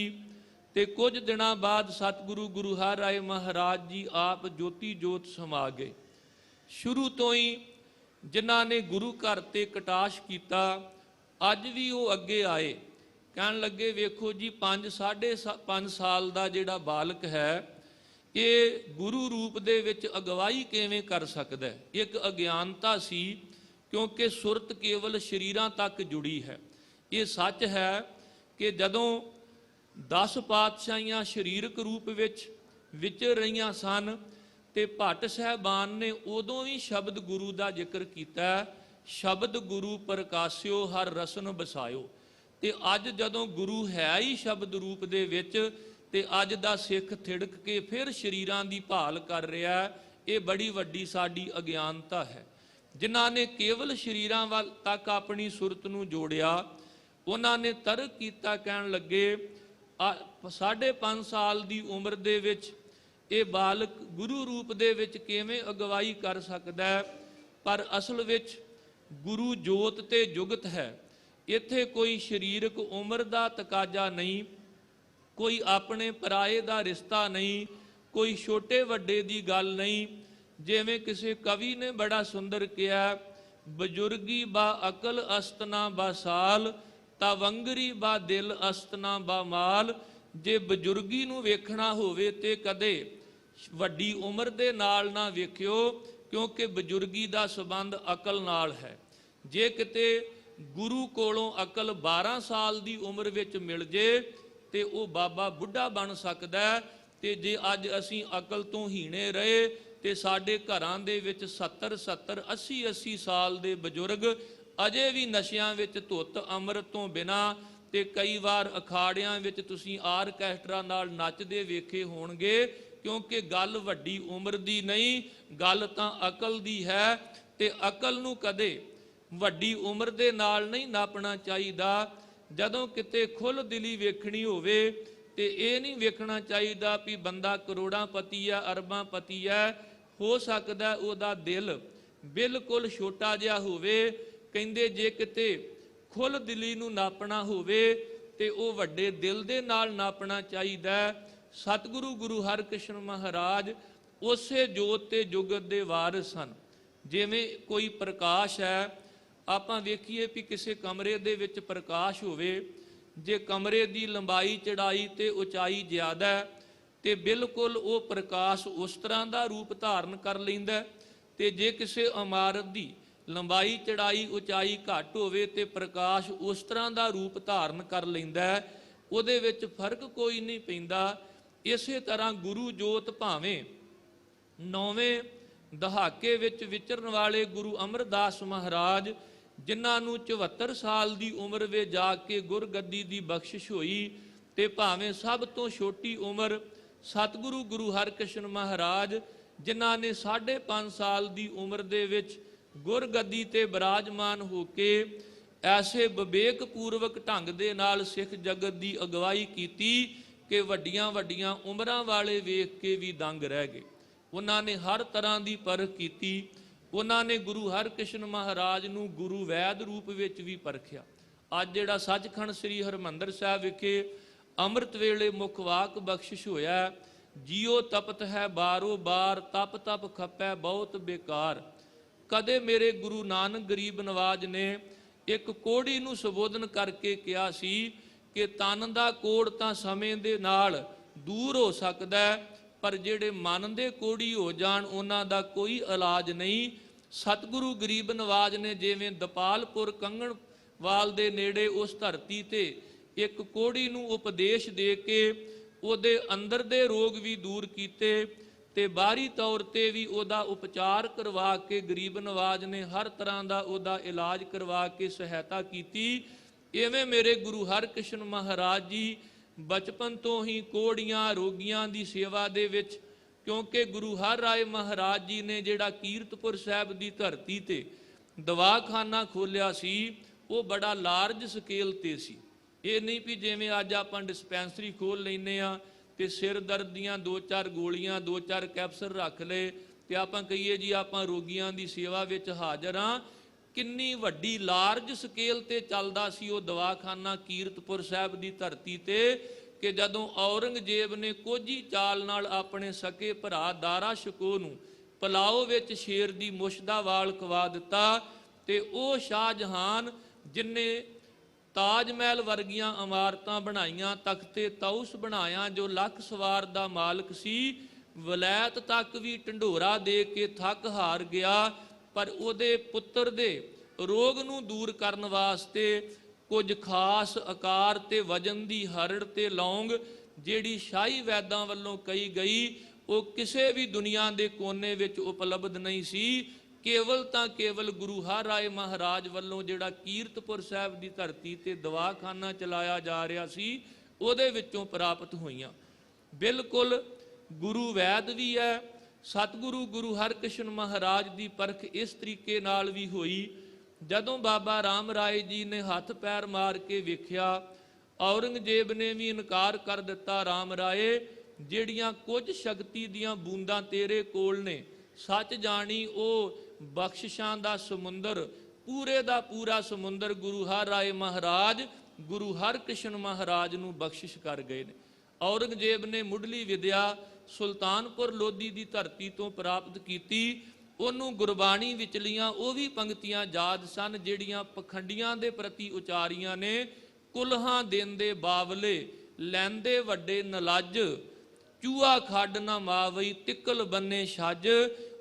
ਤੇ ਕੁਝ ਦਿਨਾਂ ਬਾਅਦ ਸਤਿਗੁਰੂ ਗੁਰੂ ਹਰਿ ਰਾਏ ਮਹਾਰਾਜ ਜੀ ਆਪ ਜੋਤੀ ਜੋਤ ਸਮਾ ਗਏ। ਸ਼ੁਰੂ ਤੋਂ ਹੀ ਜਿਨ੍ਹਾਂ ਨੇ ਗੁਰੂ ਘਰ ਤੇ ਕਟਾਸ਼ ਕੀਤਾ, ਅੱਜ ਵੀ ਉਹ ਅੱਗੇ ਆਏ। ਕਹਿਣ ਲੱਗੇ ਵੇਖੋ ਜੀ 5.5 ਸਾਲ ਦਾ ਜਿਹੜਾ ਬਾਲਕ ਹੈ ਇਹ ਗੁਰੂ ਰੂਪ ਦੇ ਵਿੱਚ ਅਗਵਾਈ ਕਿਵੇਂ ਕਰ ਸਕਦਾ ਹੈ? ਇੱਕ ਅਗਿਆਨਤਾ ਸੀ, ਕਿਉਂਕਿ ਸੁਰਤ ਕੇਵਲ ਸਰੀਰਾਂ ਤੱਕ ਜੁੜੀ ਹੈ। ਇਹ ਸੱਚ ਹੈ ਕਿ ਜਦੋਂ 10 ਪਾਤਸ਼ਾਹੀਆਂ ਸਰੀਰਕ ਰੂਪ ਵਿੱਚ ਵਿਚਰ ਰਹੀਆਂ ਸਨ ਤੇ ਭੱਟ ਸਾਹਿਬਾਨ ਨੇ ਉਦੋਂ ਵੀ ਸ਼ਬਦ ਗੁਰੂ ਦਾ ਜ਼ਿਕਰ ਕੀਤਾ, ਸ਼ਬਦ ਗੁਰੂ ਪ੍ਰਕਾਸ਼ਿਓ ਹਰ ਰਸਨ ਬਸਾਇਓ। ਤੇ ਅੱਜ ਜਦੋਂ ਗੁਰੂ ਹੈ ਹੀ ਸ਼ਬਦ ਰੂਪ ਦੇ ਵਿੱਚ ਤੇ ਅੱਜ ਦਾ ਸਿੱਖ ਥਿੜਕ ਕੇ ਫਿਰ ਸਰੀਰਾਂ ਦੀ ਭਾਲ ਕਰ ਰਿਹਾ, ਇਹ ਬੜੀ ਵੱਡੀ ਸਾਡੀ ਅਗਿਆਨਤਾ ਹੈ। ਜਿਨ੍ਹਾਂ ਨੇ ਕੇਵਲ ਸਰੀਰਾਂ ਵੱਲ ਤੱਕ ਆਪਣੀ ਸੁਰਤ ਨੂੰ ਜੋੜਿਆ, ਉਹਨਾਂ ਨੇ ਤਰਕ ਕੀਤਾ। ਕਹਿਣ ਲੱਗੇ 5.5 ਸਾਲ ਦੀ ਉਮਰ ਦੇ ਵਿੱਚ ਇਹ ਬਾਲਕ ਗੁਰੂ ਰੂਪ ਦੇ ਵਿੱਚ ਕਿਵੇਂ ਅਗਵਾਈ ਕਰ ਸਕਦਾ ਹੈ? ਪਰ ਅਸਲ ਵਿੱਚ ਗੁਰੂ ਜੋਤ ਤੇ ਜੁਗਤ ਹੈ। ਇੱਥੇ ਕੋਈ ਸਰੀਰਕ ਉਮਰ ਦਾ ਤਕਾਜ਼ਾ ਨਹੀਂ, ਕੋਈ ਆਪਣੇ ਪਰਾਏ ਦਾ ਰਿਸ਼ਤਾ ਨਹੀਂ, ਕੋਈ ਛੋਟੇ ਵੱਡੇ ਦੀ ਗੱਲ ਨਹੀਂ। ਜਿਵੇਂ ਕਿਸੇ ਕਵੀ ਨੇ ਬੜਾ ਸੁੰਦਰ ਕਿਹਾ, ਬਜ਼ੁਰਗੀ ਬਾ ਅਕਲ ਅਸਤਨਾ ਬਾ ਸਾਲ, ਤਵੰਗਰੀ ਬਾ ਦਿਲ ਅਸਤਨਾ ਬਾ ਮਾਲ। ਜੇ ਬਜ਼ੁਰਗੀ ਨੂੰ ਵੇਖਣਾ ਹੋਵੇ ਤੇ ਕਦੇ ਵੱਡੀ ਉਮਰ ਦੇ ਨਾਲ ਨਾ ਵੇਖਿਓ, ਕਿਉਂਕਿ ਬਜ਼ੁਰਗੀ ਦਾ ਸੰਬੰਧ ਅਕਲ ਨਾਲ ਹੈ। ਜੇ ਕਿਤੇ ਗੁਰੂ ਕੋਲੋਂ ਅਕਲ 12 ਸਾਲ ਦੀ ਉਮਰ ਵਿੱਚ ਮਿਲ ਜੇ ਤੇ ਉਹ ਬਾਬਾ ਬੁੱਢਾ ਬਣ ਸਕਦਾ। ਤੇ ਜੇ ਅੱਜ ਅਸੀਂ ਅਕਲ ਤੋਂ ਹੀਣੇ ਰਹੇ ਤੇ ਸਾਡੇ ਘਰਾਂ ਦੇ ਵਿੱਚ 70 80 ਸਾਲ ਦੇ ਬਜ਼ੁਰਗ ਅਜੇ ਵੀ ਨਸ਼ਿਆਂ ਵਿੱਚ ਧੁੱਤ ਅੰਮ੍ਰਿਤ ਤੋਂ ਬਿਨਾਂ, ਤੇ ਕਈ ਵਾਰ ਅਖਾੜਿਆਂ ਵਿੱਚ ਤੁਸੀਂ ਆਰਕੈਸਟਰਾ ਨਾਲ ਨੱਚਦੇ ਵੇਖੇ ਹੋਣਗੇ। ਕਿਉਂਕਿ ਗੱਲ ਵੱਡੀ ਉਮਰ ਦੀ ਨਹੀਂ, ਗੱਲ ਤਾਂ ਅਕਲ ਦੀ ਹੈ। ਤੇ ਅਕਲ ਨੂੰ ਕਦੇ ਵੱਡੀ ਉਮਰ ਦੇ ਨਾਲ ਨਹੀਂ ਨਾਪਣਾ ਚਾਹੀਦਾ। ਜਦੋਂ ਕਿਤੇ ਖੁੱਲ੍ਹ ਦਿਲੀ ਵੇਖਣੀ ਹੋਵੇ ਤੇ ਇਹ ਨਹੀਂ ਵੇਖਣਾ ਚਾਹੀਦਾ ਵੀ ਬੰਦਾ ਕਰੋੜਾਂ ਪਤੀ ਹੈ, ਅਰਬਾਂ ਪਤੀ ਹੈ। ਹੋ ਸਕਦਾ ਉਹਦਾ ਦਿਲ ਬਿਲਕੁਲ ਛੋਟਾ ਜਿਹਾ ਹੋਵੇ। ਕਹਿੰਦੇ ਜੇ ਕਿਤੇ ਖੁੱਲ੍ਹ ਦਿਲੀ ਨੂੰ ਨਾਪਣਾ ਹੋਵੇ ਤੇ ਉਹ ਵੱਡੇ ਦਿਲ ਦੇ ਨਾਲ ਨਾਪਣਾ ਚਾਹੀਦਾ। ਸਤਿਗੁਰੂ ਗੁਰੂ ਹਰਿਕ੍ਰਿਸ਼ਨ ਮਹਾਰਾਜ ਉਸੇ ਜੋਤ ਤੇ ਜੁਗਤ ਦੇ ਵਾਰਿਸ ਹਨ। ਜਿਵੇਂ ਕੋਈ ਪ੍ਰਕਾਸ਼ ਹੈ, ਆਪਾਂ ਵੇਖੀਏ ਵੀ ਕਿਸੇ ਕਮਰੇ ਦੇ ਵਿੱਚ ਪ੍ਰਕਾਸ਼ ਹੋਵੇ, ਜੇ ਕਮਰੇ ਦੀ ਲੰਬਾਈ ਚੜਾਈ ਤੇ ਉਚਾਈ ਜ਼ਿਆਦਾ ਤੇ ਬਿਲਕੁਲ ਉਹ ਪ੍ਰਕਾਸ਼ ਉਸ ਤਰ੍ਹਾਂ ਦਾ ਰੂਪ ਧਾਰਨ ਕਰ ਲੈਂਦਾ। ਤੇ ਜੇ ਕਿਸੇ ਇਮਾਰਤ ਦੀ ਲੰਬਾਈ ਚੜਾਈ ਉਚਾਈ ਘੱਟ ਹੋਵੇ ਤੇ ਪ੍ਰਕਾਸ਼ ਉਸ ਤਰ੍ਹਾਂ ਦਾ ਰੂਪ ਧਾਰਨ ਕਰ ਲੈਂਦਾ। ਉਹਦੇ ਵਿੱਚ ਫਰਕ ਕੋਈ ਨਹੀਂ ਪੈਂਦਾ। ਇਸੇ ਤਰ੍ਹਾਂ ਗੁਰੂ ਜੋਤ ਭਾਵੇਂ 9ਵੇਂ ਦਹਾਕੇ ਵਿੱਚ ਵਿਚਰਨ ਵਾਲੇ ਗੁਰੂ ਅਮਰਦਾਸ ਮਹਾਰਾਜ, ਜਿਨ੍ਹਾਂ ਨੂੰ 74 ਸਾਲ ਦੀ ਉਮਰ ਵਿੱਚ ਜਾ ਕੇ ਗੁਰਗੱਦੀ ਦੀ ਬਖਸ਼ਿਸ਼ ਹੋਈ, ਤੇ ਭਾਵੇਂ ਸਭ ਤੋਂ ਛੋਟੀ ਉਮਰ ਸਤਿਗੁਰੂ ਗੁਰੂ ਹਰਿਕ੍ਰਿਸ਼ਨ ਮਹਾਰਾਜ, ਜਿਨ੍ਹਾਂ ਨੇ 5.5 ਸਾਲ ਦੀ ਉਮਰ ਦੇ ਵਿੱਚ ਗੁਰਗੱਦੀ ਤੇ ਬਿਰਾਜਮਾਨ ਹੋ ਕੇ ਐਸੇ ਵਿਵੇਕ ਪੂਰਵਕ ਢੰਗ ਦੇ ਨਾਲ ਸਿੱਖ ਜਗਤ ਦੀ ਅਗਵਾਈ ਕੀਤੀ ਕਿ ਵੱਡੀਆਂ ਵੱਡੀਆਂ ਉਮਰਾਂ ਵਾਲੇ ਵੇਖ ਕੇ ਵੀ ਦੰਗ ਰਹਿ ਗਏ। ਉਹਨਾਂ ਨੇ ਹਰ ਤਰ੍ਹਾਂ ਦੀ ਪਰਖ ਕੀਤੀ। ਉਹਨਾਂ ਨੇ ਗੁਰੂ ਹਰਕ੍ਰਿਸ਼ਨ ਮਹਾਰਾਜ ਨੂੰ ਗੁਰੂ ਵੈਦ ਰੂਪ ਵਿੱਚ ਵੀ ਪਰਖਿਆ। ਅੱਜ ਜਿਹੜਾ ਸੱਚਖੰਡ ਸ੍ਰੀ ਹਰਿਮੰਦਰ ਸਾਹਿਬ ਵਿਖੇ ਅੰਮ੍ਰਿਤ ਵੇਲੇ ਮੁੱਖ ਵਾਕ ਬਖਸ਼ਿਸ਼ ਹੋਇਆ, ਜੀਓ ਤਪਤ ਹੈ ਬਾਰੋ ਬਾਰ, ਤਪ ਤਪ ਖੱਪੈ ਬਹੁਤ ਬੇਕਾਰ। ਕਦੇ ਮੇਰੇ ਗੁਰੂ ਨਾਨਕ ਗਰੀਬ ਨਵਾਜ ਨੇ ਇੱਕ ਕੋੜੀ ਨੂੰ ਸੰਬੋਧਨ ਕਰਕੇ ਕਿਹਾ ਸੀ ਕਿ ਤਨ ਦਾ ਕੋੜ ਤਾਂ ਸਮੇਂ ਦੇ ਨਾਲ ਦੂਰ ਹੋ ਸਕਦਾ ਹੈ, ਪਰ ਜਿਹੜੇ ਮਨ ਦੇ ਕੋੜੀ ਹੋ ਜਾਣ ਉਹਨਾਂ ਦਾ ਕੋਈ ਇਲਾਜ ਨਹੀਂ। ਸਤਿਗੁਰੂ ਗਰੀਬ ਨਵਾਜ ਨੇ ਜਿਵੇਂ ਦਪਾਲਪੁਰ ਕੰਗਣਵਾਲ ਦੇ ਨੇੜੇ ਉਸ ਧਰਤੀ ਤੇ ਇੱਕ ਕੋੜੀ ਨੂੰ ਉਪਦੇਸ਼ ਦੇ ਕੇ ਉਹਦੇ ਅੰਦਰ ਦੇ ਰੋਗ ਵੀ ਦੂਰ ਕੀਤੇ ਤੇ ਬਾਹਰੀ ਤੌਰ ਤੇ ਵੀ ਉਹਦਾ ਉਪਚਾਰ ਕਰਵਾ ਕੇ ਗਰੀਬ ਨਵਾਜ ਨੇ ਹਰ ਤਰ੍ਹਾਂ ਦਾ ਉਹਦਾ ਇਲਾਜ ਕਰਵਾ ਕੇ ਸਹਾਇਤਾ ਕੀਤੀ। ਇਵੇਂ ਮੇਰੇ ਗੁਰੂ ਹਰਕ੍ਰਿਸ਼ਨ ਮਹਾਰਾਜ ਜੀ ਬਚਪਨ ਤੋਂ ਹੀ ਕੋੜੀਆਂ ਰੋਗੀਆਂ ਦੀ ਸੇਵਾ ਦੇ ਵਿੱਚ, ਕਿਉਂਕਿ ਗੁਰੂ ਹਰ ਰਾਏ ਮਹਾਰਾਜ ਜੀ ਨੇ ਜਿਹੜਾ ਕੀਰਤਪੁਰ ਸਾਹਿਬ ਦੀ ਧਰਤੀ ਤੇ ਦਵਾਖਾਨਾ ਖੋਲਿਆ ਸੀ ਉਹ ਬੜਾ ਲਾਰਜ ਸਕੇਲ ਤੇ ਸੀ। ਇਹ ਨਹੀਂ ਵੀ ਜਿਵੇਂ ਅੱਜ ਆਪਾਂ ਡਿਸਪੈਂਸਰੀ ਖੋਲ ਲੈਂਦੇ ਆ ਤੇ ਸਿਰ ਦਰਦ ਦੀਆਂ 2-4 ਗੋਲੀਆਂ 2-4 ਕੈਪਸੂਲ ਰੱਖ ਲਏ ਤੇ ਆਪਾਂ ਕਹੀਏ ਜੀ ਆਪਾਂ ਰੋਗੀਆਂ ਦੀ ਸੇਵਾ ਵਿੱਚ ਹਾਜ਼ਰ ਹਾਂ। ਕਿੰਨੀ ਵੱਡੀ ਲਾਰਜ ਸਕੇਲ ਤੇ ਚੱਲਦਾ ਸੀ ਉਹ ਦਵਾਖਾਨਾ ਕੀਰਤਪੁਰ ਸਾਹਿਬ ਦੀ ਧਰਤੀ ਤੇ ਕਿ ਜਦੋਂ ਔਰੰਗਜ਼ੇਬ ਨੇ ਕੋਝੀ ਚਾਲ ਨਾਲ ਆਪਣੇ ਸਕੇ ਭਰਾ ਦਾਰਾ ਸ਼ਿਕੋਹ ਨੂੰ ਪਲਾਓ ਵਿੱਚ ਸ਼ੇਰ ਦੀ ਮੁੱਛ ਦਾ ਵਾਲ ਖਵਾ ਦਿੱਤਾ ਤੇ ਉਹ ਸ਼ਾਹਜਹਾਨ ਜਿਨੇ ਤਾਜ ਮਹਿਲ ਵਰਗੀਆਂ ਇਮਾਰਤਾਂ ਬਣਾਈਆਂ, ਤਖਤੇ ਤੌਸ ਬਣਾਇਆ, ਜੋ ਲੱਖ ਸਵਾਰ ਦਾ ਮਾਲਕ ਸੀ, ਵਲੈਤ ਤੱਕ ਵੀ ਢੰਡੋਰਾ ਦੇ ਕੇ ਥੱਕ ਹਾਰ ਗਿਆ। ਪਰ ਉਹਦੇ ਪੁੱਤਰ ਦੇ ਰੋਗ ਨੂੰ ਦੂਰ ਕਰਨ ਵਾਸਤੇ ਕੁਝ ਖਾਸ ਆਕਾਰ ਤੇ ਵਜਨ ਦੀ ਹਰੜ ਤੇ ਲੌਂਗ ਜਿਹੜੀ ਸ਼ਾਹੀ ਵੈਦਾਂ ਵੱਲੋਂ ਕਹੀ ਗਈ ਉਹ ਕਿਸੇ ਵੀ ਦੁਨੀਆ ਦੇ ਕੋਨੇ ਵਿੱਚ ਉਪਲਬਧ ਨਹੀਂ ਸੀ। ਕੇਵਲ ਤਾਂ ਕੇਵਲ ਗੁਰੂ ਹਰ ਰਾਏ ਮਹਾਰਾਜ ਵੱਲੋਂ ਜਿਹੜਾ ਕੀਰਤਪੁਰ ਸਾਹਿਬ ਦੀ ਧਰਤੀ ਤੇ ਦਵਾਖਾਨਾ ਚਲਾਇਆ ਜਾ ਰਿਹਾ ਸੀ ਉਹਦੇ ਵਿੱਚੋਂ ਪ੍ਰਾਪਤ ਹੋਈਆਂ। ਬਿਲਕੁਲ ਗੁਰੂ ਵੈਦ ਵੀ ਹੈ। ਸਤਿਗੁਰੂ ਗੁਰੂ ਹਰਕ੍ਰਿਸ਼ਨ ਮਹਾਰਾਜ ਦੀ ਪਰਖ ਇਸ ਤਰੀਕੇ ਨਾਲ ਵੀ ਹੋਈ। ਜਦੋਂ ਬਾਬਾ ਰਾਮ ਰਾਏ ਜੀ ਨੇ ਹੱਥ ਪੈਰ ਮਾਰ ਕੇ ਵੇਖਿਆ, ਔਰੰਗਜ਼ੇਬ ਨੇ ਵੀ ਇਨਕਾਰ ਕਰ ਦਿੱਤਾ, ਰਾਮ ਰਾਏ ਜਿਹੜੀਆਂ ਕੁਝ ਸ਼ਕਤੀ ਦੀਆਂ ਬੂੰਦਾਂ ਤੇਰੇ ਕੋਲ ਨੇ, ਸੱਚ ਜਾਣੀ ਉਹ ਬਖਸ਼ਿਸ਼ਾਂ ਦਾ ਸਮੁੰਦਰ, ਪੂਰੇ ਦਾ ਪੂਰਾ ਸਮੁੰਦਰ ਗੁਰੂ ਹਰ ਰਾਏ ਮਹਾਰਾਜ ਗੁਰੂ ਹਰਕ੍ਰਿਸ਼ਨ ਮਹਾਰਾਜ ਨੂੰ ਬਖਸ਼ਿਸ਼ ਕਰ ਗਏ ਨੇ। ਔਰੰਗਜ਼ੇਬ ਨੇ ਮੁੱਢਲੀ ਵਿਦਿਆ ਸੁਲਤਾਨਪੁਰ ਲੋਧੀ ਦੀ ਧਰਤੀ ਤੋਂ ਪ੍ਰਾਪਤ ਕੀਤੀ। ਉਹਨੂੰ ਗੁਰਬਾਣੀ ਵਿਚਲੀਆਂ ਉਹ ਵੀ ਪੰਕਤੀਆਂ ਯਾਦ ਸਨ ਜਿਹੜੀਆਂ ਪਖੰਡੀਆਂ ਦੇ ਪ੍ਰਤੀ ਉਚਾਰੀਆਂ ਨੇ। ਕੁਲਹਾਂ ਦੇਂਦੇ ਬਾਵਲੇ ਲੈਂਦੇ ਵੱਡੇ ਨਲੱਜ, ਚੂਹਾ ਖੱਡ ਨਾ ਮਾਵਈ ਤਿੱਕਲ ਬੰਨੇ ਛੱਜ।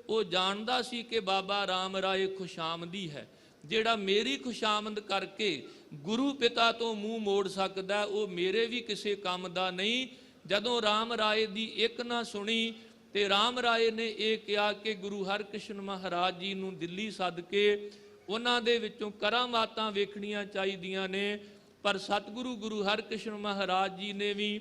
ਉਹ ਜਾਣਦਾ ਸੀ ਕਿ ਬਾਬਾ ਰਾਮ ਰਾਏ ਖੁਸ਼ਾਮਦੀ ਹੈ, ਜਿਹੜਾ ਮੇਰੀ ਖੁਸ਼ਾਮਦ ਕਰਕੇ ਗੁਰੂ ਪਿਤਾ ਤੋਂ ਮੂੰਹ ਮੋੜ ਸਕਦਾ ਉਹ ਮੇਰੇ ਵੀ ਕਿਸੇ ਕੰਮ ਦਾ ਨਹੀਂ। ਜਦੋਂ ਰਾਮ ਰਾਏ ਦੀ ਇੱਕ ਨਾ ਸੁਣੀ ਤੇ ਰਾਮ ਰਾਏ ਨੇ ਇਹ ਕਿਹਾ ਕਿ ਗੁਰੂ ਹਰਕ੍ਰਿਸ਼ਨ ਮਹਾਰਾਜ ਜੀ ਨੂੰ ਦਿੱਲੀ ਸੱਦ ਕੇ ਉਹਨਾਂ ਦੇ ਵਿੱਚੋਂ ਕਰਾਮਾਤਾਂ ਵੇਖਣੀਆਂ ਚਾਹੀਦੀਆਂ ਨੇ। ਪਰ ਸਤਿਗੁਰੂ ਗੁਰੂ ਹਰਕ੍ਰਿਸ਼ਨ ਮਹਾਰਾਜ ਜੀ ਨੇ ਵੀ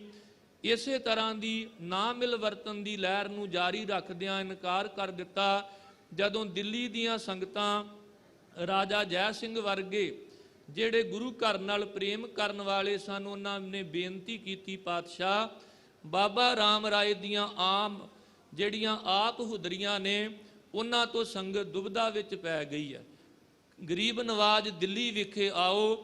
ਇਸੇ ਤਰ੍ਹਾਂ ਦੀ ਨਾ ਮਿਲ ਵਰਤਨ ਦੀ ਲਹਿਰ ਨੂੰ ਜਾਰੀ ਰੱਖਦਿਆਂ ਇਨਕਾਰ ਕਰ ਦਿੱਤਾ। ਜਦੋਂ ਦਿੱਲੀ ਦੀਆਂ ਸੰਗਤਾਂ ਰਾਜਾ ਜੈ ਸਿੰਘ ਵਰਗੇ ਜਿਹੜੇ ਗੁਰੂ ਘਰ ਨਾਲ ਪ੍ਰੇਮ ਕਰਨ ਵਾਲੇ ਸਨ, ਉਹਨਾਂ ਨੇ ਬੇਨਤੀ ਕੀਤੀ, ਪਾਤਸ਼ਾਹ ਬਾਬਾ ਰਾਮ ਰਾਏ ਦੀਆਂ ਆਮ ਜਿਹੜੀਆਂ ਆਪ ਹੁਦਰੀਆਂ ਨੇ ਉਹਨਾਂ ਤੋਂ ਸੰਗਤ ਦੁਬਿਧਾ ਵਿੱਚ ਪੈ ਗਈ ਹੈ। ਗਰੀਬ ਨਵਾਜ ਦਿੱਲੀ ਵਿਖੇ ਆਓ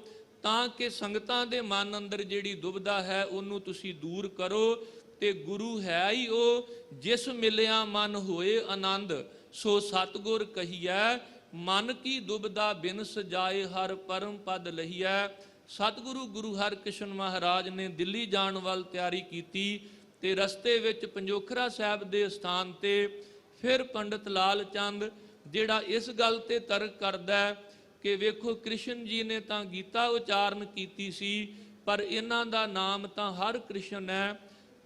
ਤਾਂ ਕਿ ਸੰਗਤਾਂ ਦੇ ਮਨ ਅੰਦਰ ਜਿਹੜੀ ਦੁਬਿਧਾ ਹੈ ਉਹਨੂੰ ਤੁਸੀਂ ਦੂਰ ਕਰੋ। ਤੇ ਗੁਰੂ ਹੈ ਹੀ ਉਹ ਜਿਸ ਮਿਲਿਆ ਮਨ ਹੋਏ ਆਨੰਦ, ਸੋ ਸਤਿਗੁਰ ਕਹੀਐ ਮਨ ਕੀ ਦੁਬਿਧਾ ਬਿਨ ਸਜਾਏ ਹਰ ਪਰਮ ਪਦ ਲਹੀਐ। ਸਤਿਗੁਰੂ ਗੁਰੂ ਹਰਕ੍ਰਿਸ਼ਨ ਮਹਾਰਾਜ ਨੇ ਦਿੱਲੀ ਜਾਣ ਵੱਲ ਤਿਆਰੀ ਕੀਤੀ ਤੇ ਰਸਤੇ ਵਿੱਚ ਪੰਜੋਖਰਾ ਸਾਹਿਬ ਦੇ ਸਥਾਨ ਤੇ ਫਿਰ ਪੰਡਤ ਲਾਲ ਚੰਦ ਜਿਹੜਾ ਇਸ ਗੱਲ ਤੇ ਤਰਕ ਕਰਦਾ ਕਿ ਵੇਖੋ ਕ੍ਰਿਸ਼ਨ ਜੀ ਨੇ ਤਾਂ ਗੀਤਾ ਉਚਾਰਨ ਕੀਤੀ ਸੀ, ਪਰ ਇਹਨਾਂ ਦਾ ਨਾਮ ਤਾਂ ਹਰ ਕ੍ਰਿਸ਼ਨ ਹੈ।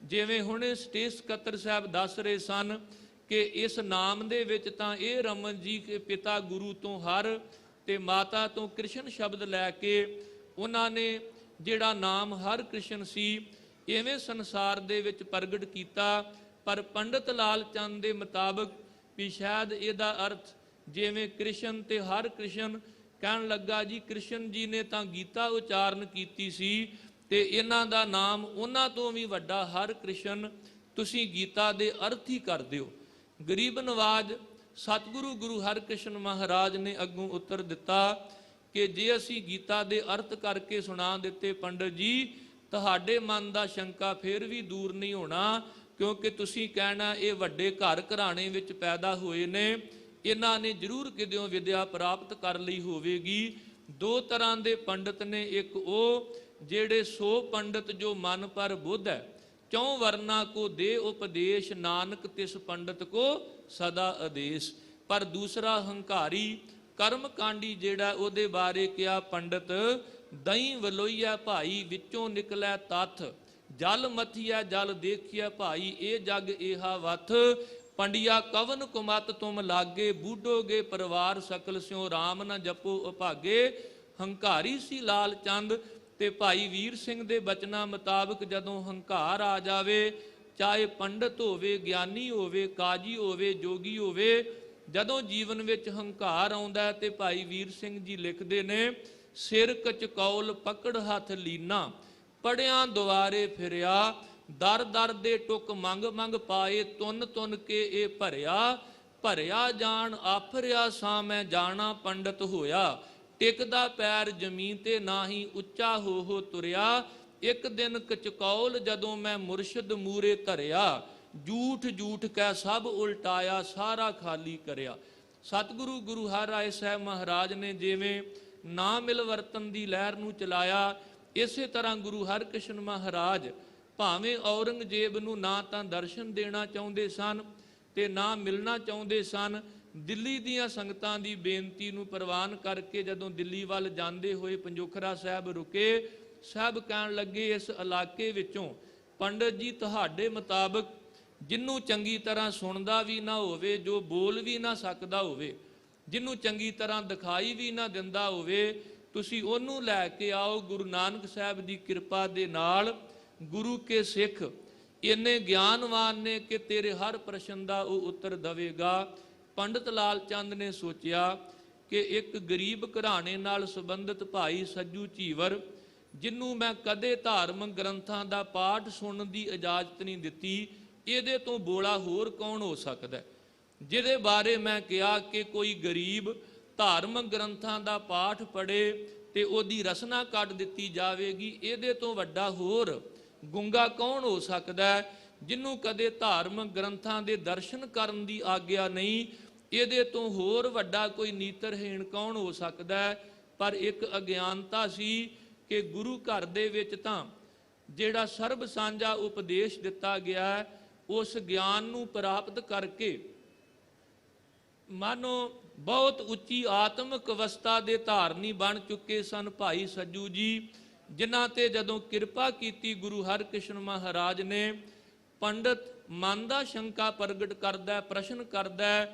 ਜਿਵੇਂ ਹੁਣੇ ਸਟੇਸ ਸਕੱਤਰ ਸਾਹਿਬ ਦੱਸ ਰਹੇ ਸਨ ਕਿ ਇਸ ਨਾਮ ਦੇ ਵਿੱਚ ਤਾਂ ਇਹ ਰਮਨ ਜੀ ਕੇ ਪਿਤਾ ਗੁਰੂ ਤੋਂ ਹਰ ਤੇ ਮਾਤਾ ਤੋਂ ਕ੍ਰਿਸ਼ਨ ਸ਼ਬਦ ਲੈ ਕੇ ਉਹਨਾਂ ਨੇ ਜਿਹੜਾ ਨਾਮ ਹਰ ਕ੍ਰਿਸ਼ਨ ਸੀ ਇਵੇਂ ਸੰਸਾਰ ਦੇ ਵਿੱਚ ਪ੍ਰਗਟ ਕੀਤਾ। ਪਰ ਪੰਡਤ ਲਾਲ ਚੰਦ ਦੇ ਮੁਤਾਬਕ ਵੀ ਸ਼ਾਇਦ ਇਹਦਾ ਅਰਥ ਜਿਵੇਂ ਕ੍ਰਿਸ਼ਨ ਤੇ ਹਰ ਕ੍ਰਿਸ਼ਨ ਕਹਿਣ ਲੱਗਾ, ਜੀ ਕ੍ਰਿਸ਼ਨ ਜੀ ਨੇ ਤਾਂ ਗੀਤਾ ਉਚਾਰਨ ਕੀਤੀ ਸੀ ਤੇ ਇਹਨਾਂ ਦਾ ਨਾਮ ਉਹਨਾਂ ਤੋਂ ਵੀ ਵੱਡਾ ਹਰ ਕ੍ਰਿਸ਼ਨ ਤੁਸੀਂ ਗੀਤਾ ਦੇ ਅਰਥ ਹੀ ਕਰ ਦਿਓ। ਗਰੀਬ ਨਵਾਜ ਸਤਿਗੁਰੂ ਗੁਰੂ ਹਰਿਕ੍ਰਿਸ਼ਨ ਮਹਾਰਾਜ ਨੇ ਅੱਗੋਂ ਉੱਤਰ ਦਿੱਤਾ ਕਿ ਜੇ ਅਸੀਂ ਗੀਤਾ ਦੇ ਅਰਥ ਕਰਕੇ ਸੁਣਾ ਦਿੱਤੇ ਪੰਡਤ ਜੀ, ਤੁਹਾਡੇ ਮਨ ਦਾ ਸ਼ੰਕਾ ਫਿਰ ਵੀ ਦੂਰ ਨਹੀਂ ਹੋਣਾ, ਕਿਉਂਕਿ ਤੁਸੀਂ ਕਹਿਣਾ ਇਹ ਵੱਡੇ ਘਰ ਘਰਾਣੇ ਵਿੱਚ ਪੈਦਾ ਹੋਏ ਨੇ, ਇਹਨਾਂ ਨੇ ਜ਼ਰੂਰ ਕਿਤੇ ਵਿਦਿਆ ਪ੍ਰਾਪਤ ਕਰ ਲਈ ਹੋਵੇਗੀ। ਦੋ ਤਰ੍ਹਾਂ ਦੇ ਪੰਡਤ ਨੇ, ਇੱਕ ਉਹ ਜਿਹੜੇ ਸੋ ਪੰਡਤ ਜੋ ਮਨ ਪਰ ਬੁੱਧ ਹੈ, ਚੌਂ ਵਰਨਾ ਕੋ ਦੇ ਉਪਦੇਸ਼, ਨਾਨਕ ਤਿਸ ਪੰਡਤ ਕੋ ਸਦਾ ਆਦੇਸ਼। ਪਰ ਦੂਸਰਾ ਹੰਕਾਰੀ ਕਰਮ ਕਾਂਡੀ ਜਿਹੜਾ, ਉਹਦੇ ਬਾਰੇ ਕਿਹਾ ਪੰਡਤ ਦਹੀਂ ਵਲੋਈਆ ਭਾਈ, ਵਿੱਚੋਂ ਨਿਕਲੈ ਤੱਥ, ਜਲ ਮਥੀਆ ਜਲ ਦੇਖਿਆ ਭਾਈ, ਇਹ ਜਗ ਏਹਾ ਵਥ, ਪੰਡਿਆ ਕਵਨ ਕੁਮਤ ਤੁਮ ਲਾਗੇ, ਬੂਢੋਗੇ ਪਰਿਵਾਰ ਸਕਲ ਸਿਉ, ਰਾਮ ਨ ਜਪੋ ਅਭਾਗੇ। ਹੰਕਾਰੀ ਸੀ ਲਾਲ ਚੰਦ, ਤੇ ਭਾਈ ਵੀਰ ਸਿੰਘ ਦੇ ਬਚਨਾਂ ਮੁਤਾਬਕ ਜਦੋਂ ਹੰਕਾਰ ਆ ਜਾਵੇ, ਚਾਹੇ ਪੰਡਤ ਹੋਵੇ, ਗਿਆਨੀ ਹੋਵੇ, ਕਾਜੀ ਹੋਵੇ, ਜੋਗੀ ਹੋਵੇ, ਜਦੋਂ ਜੀਵਨ ਵਿੱਚ ਹੰਕਾਰ ਆਉਂਦਾ ਤੇ ਭਾਈ ਵੀਰ ਸਿੰਘ ਜੀ ਲਿਖਦੇ ਨੇ, ਸਿਰ ਕਚਕੌਲ ਪਕੜ ਹੱਥ ਲੀਨਾ, ਪੜਿਆਂ ਦੁਆਰੇ ਫਿਰਿਆ, ਦਰ ਦਰ ਦੇ ਟੁਕ ਮੰਗ ਮੰਗ ਪਾਏ, ਤੁਨ ਤੁਨ ਕੇ ਇਹ ਭਰਿਆ, ਭਰਿਆ ਜਾਣ ਆਫਰਿਆ ਸਾਂ ਮੈਂ ਜਾਣਾ ਪੰਡਤ ਹੋਇਆ, ਟਿਕਦਾ ਪੈਰ ਜ਼ਮੀਨ ਤੇ ਨਾਹੀ ਉੱਚਾ ਹੋ ਤੁਰਿਆ, ਇੱਕ ਦਿਨ ਕਚਕੌਲ ਜਦੋਂ ਮੈਂ ਮੁਰਸ਼ਿਦ ਮੂਰੇ ਧਰਿਆ, ਝੂਠ ਝੂਠ ਕਹਿ ਸਭ ਉਲਟਾਇਆ, ਸਾਰਾ ਖਾਲੀ ਕਰਿਆ। ਸਤਿਗੁਰੂ ਗੁਰੂ ਹਰਿਰਾਏ ਸਾਹਿਬ ਮਹਾਰਾਜ ਨੇ ਜਿਵੇਂ ਨਾ ਮਿਲ ਵਰਤਨ ਦੀ ਲਹਿਰ ਨੂੰ ਚਲਾਇਆ, ਇਸੇ ਤਰ੍ਹਾਂ ਗੁਰੂ ਹਰਿਕ੍ਰਿਸ਼ਨ ਮਹਾਰਾਜ ਭਾਵੇਂ ਔਰੰਗਜ਼ੇਬ ਨੂੰ ਨਾ ਤਾਂ ਦਰਸ਼ਨ ਦੇਣਾ ਚਾਹੁੰਦੇ ਸਨ ਤੇ ਨਾ ਮਿਲਣਾ ਚਾਹੁੰਦੇ ਸਨ, ਦਿੱਲੀ ਦੀਆਂ ਸੰਗਤਾਂ ਦੀ ਬੇਨਤੀ ਨੂੰ ਪ੍ਰਵਾਨ ਕਰਕੇ ਜਦੋਂ ਦਿੱਲੀ ਵੱਲ ਜਾਂਦੇ ਹੋਏ ਪੰਜੋਖਰਾ ਸਾਹਿਬ ਰੁਕੇ, ਸਾਹਿਬ ਕਹਿਣ ਲੱਗੇ, ਇਸ ਇਲਾਕੇ ਵਿੱਚੋਂ ਪੰਡਤ ਜੀ ਤੁਹਾਡੇ ਮੁਤਾਬਕ ਜਿਹਨੂੰ ਚੰਗੀ ਤਰ੍ਹਾਂ ਸੁਣਦਾ ਵੀ ਨਾ ਹੋਵੇ, ਜੋ ਬੋਲ ਵੀ ਨਾ ਸਕਦਾ ਹੋਵੇ, ਜਿਹਨੂੰ ਚੰਗੀ ਤਰ੍ਹਾਂ ਦਿਖਾਈ ਵੀ ਨਾ ਦਿੰਦਾ ਹੋਵੇ, ਤੁਸੀਂ ਉਹਨੂੰ ਲੈ ਕੇ ਆਓ। ਗੁਰੂ ਨਾਨਕ ਸਾਹਿਬ ਦੀ ਕਿਰਪਾ ਦੇ ਨਾਲ ਗੁਰੂ ਕੇ ਸਿੱਖ ਇੰਨੇ ਗਿਆਨਵਾਨ ਨੇ ਕਿ ਤੇਰੇ ਹਰ ਪ੍ਰਸ਼ਨ ਦਾ ਉਹ ਉੱਤਰ ਦੇਵੇਗਾ। ਪੰਡਤ ਲਾਲ ਚੰਦ ਨੇ ਸੋਚਿਆ ਕਿ ਇੱਕ ਗਰੀਬ ਘਰਾਣੇ ਨਾਲ ਸੰਬੰਧਿਤ ਭਾਈ ਸੱਜੂ ਝੀਵਰ, ਜਿਹਨੂੰ ਮੈਂ ਕਦੇ ਧਾਰਮਿਕ ਗ੍ਰੰਥਾਂ ਦਾ ਪਾਠ ਸੁਣਨ ਦੀ ਇਜਾਜ਼ਤ ਨਹੀਂ ਦਿੱਤੀ, ਇਹਦੇ ਤੋਂ ਬੋਲਾ ਹੋਰ ਕੌਣ ਹੋ ਸਕਦਾ, ਜਿਹਦੇ ਬਾਰੇ ਮੈਂ ਕਿਹਾ ਕਿ ਕੋਈ ਗਰੀਬ ਧਾਰਮਿਕ ਗ੍ਰੰਥਾਂ ਦਾ ਪਾਠ ਪੜ੍ਹੇ ਤੇ ਉਹਦੀ ਰਸਨਾ ਕੱਢ ਦਿੱਤੀ ਜਾਵੇਗੀ, ਇਹਦੇ ਤੋਂ ਵੱਡਾ ਹੋਰ ਗੁੰਗਾ ਕੌਣ ਹੋ ਸਕਦਾ, ਜਿਹਨੂੰ ਕਦੇ ਧਾਰਮਿਕ ਗ੍ਰੰਥਾਂ ਦੇ ਦਰਸ਼ਨ ਕਰਨ ਦੀ ਆਗਿਆ ਨਹੀਂ, ਇਹਦੇ ਤੋਂ ਹੋਰ ਵੱਡਾ ਕੋਈ ਨੀਤਰਹੀਣ ਕੌਣ ਹੋ ਸਕਦਾ। ਪਰ ਇੱਕ ਅਗਿਆਨਤਾ ਸੀ ਕਿ ਗੁਰੂ ਘਰ ਦੇ ਵਿੱਚ ਤਾਂ ਜਿਹੜਾ ਸਰਬ ਸਾਂਝਾ ਉਪਦੇਸ਼ ਦਿੱਤਾ ਗਿਆ, ਉਸ ਗਿਆਨ ਨੂੰ ਪ੍ਰਾਪਤ ਕਰਕੇ ਮਾਨੋ ਬਹੁਤ ਉੱਚੀ ਆਤਮਿਕ ਅਵਸਥਾ ਦੇ ਧਾਰਨੀ ਬਣ ਚੁੱਕੇ ਸਨ ਭਾਈ ਸੱਜੂ ਜੀ, ਜਿਨ੍ਹਾਂ ਤੇ ਜਦੋਂ ਕਿਰਪਾ ਕੀਤੀ ਗੁਰੂ ਹਰਿਕ੍ਰਿਸ਼ਨ ਮਹਾਰਾਜ ਨੇ। ਪੰਡਤ ਮਨ ਦਾ ਸ਼ੰਕਾ ਪ੍ਰਗਟ ਕਰਦਾ, ਪ੍ਰਸ਼ਨ ਕਰਦਾ,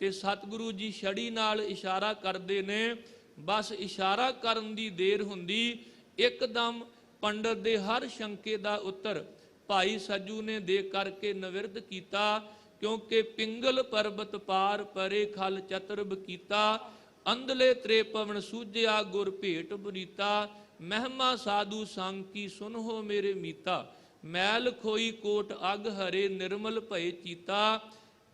ਤੇ ਸਤਿਗੁਰੂ ਜੀ ਛੜੀ ਨਾਲ ਇਸ਼ਾਰਾ ਕਰਦੇ ਨੇ। ਬਸ ਇਸ਼ਾਰਾ ਕਰਨ ਦੀ ਦੇਰ ਹੁੰਦੀ, ਇੱਕਦਮ ਪੰਡਤ ਦੇ ਹਰ ਸ਼ੰਕੇ ਦਾ ਉੱਤਰ ਭਾਈ ਸੱਜੂ ਨੇ ਦੇ ਕਰਕੇ ਨਿਵਿਰਤ ਕੀਤਾ, ਕਿਉਂਕਿ ਪਿੰਗਲ ਪਰਬਤ ਪਾਰ ਪਰੇ ਖਲ ਚਤਰਬ ਕੀਤਾ, ਅੰਧਲੇ ਤ੍ਰੇ ਪਵਨ ਸੂਝਿਆ ਗੁਰ ਭੇਟ ਬਰੀਤਾ, ਮਹਿਮਾ ਸਾਧੂ ਸੰਗ ਕੀ ਸੁਨਹੋ ਮੇਰੇ ਮੀਤਾ, ਮੈਲ ਖੋਈ ਕੋਟ ਅਗ ਹਰੇ ਨਿਰਮਲ ਭਏ ਚੀਤਾ।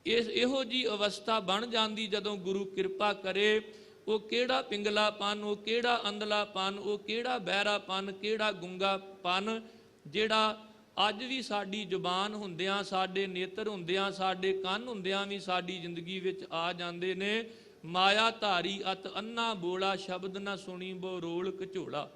ਇਹੋ ਜੀ ਅਵਸਥਾ ਬਣ ਜਾਂਦੀ ਜਦੋਂ ਗੁਰੂ ਕਿਰਪਾ ਕਰੇ। ਉਹ ਕਿਹੜਾ ਪਿੰਗਲਾਪਨ, ਉਹ ਕਿਹੜਾ ਅੰਧਲਾਪਨ, ਉਹ ਕਿਹੜਾ ਬਹਿਰਾਪਨ, ਕਿਹੜਾ ਗੁੰਗਾਪਨ, ਜਿਹੜਾ ਅੱਜ ਵੀ ਸਾਡੀ ਜ਼ੁਬਾਨ ਹੁੰਦਿਆਂ, ਸਾਡੇ ਨੇਤਰ ਹੁੰਦਿਆਂ, ਸਾਡੇ ਕੰਨ ਹੁੰਦਿਆਂ ਵੀ ਸਾਡੀ ਜ਼ਿੰਦਗੀ ਵਿੱਚ ਆ ਜਾਂਦੇ ਨੇ। ਮਾਇਆ ਧਾਰੀ ਅਤ ਅੰਨਾ ਬੋਲਾ, ਸ਼ਬਦ ਨਾ ਸੁਣੀ ਬੋ ਰੋਲ ਘਚੋਲਾ,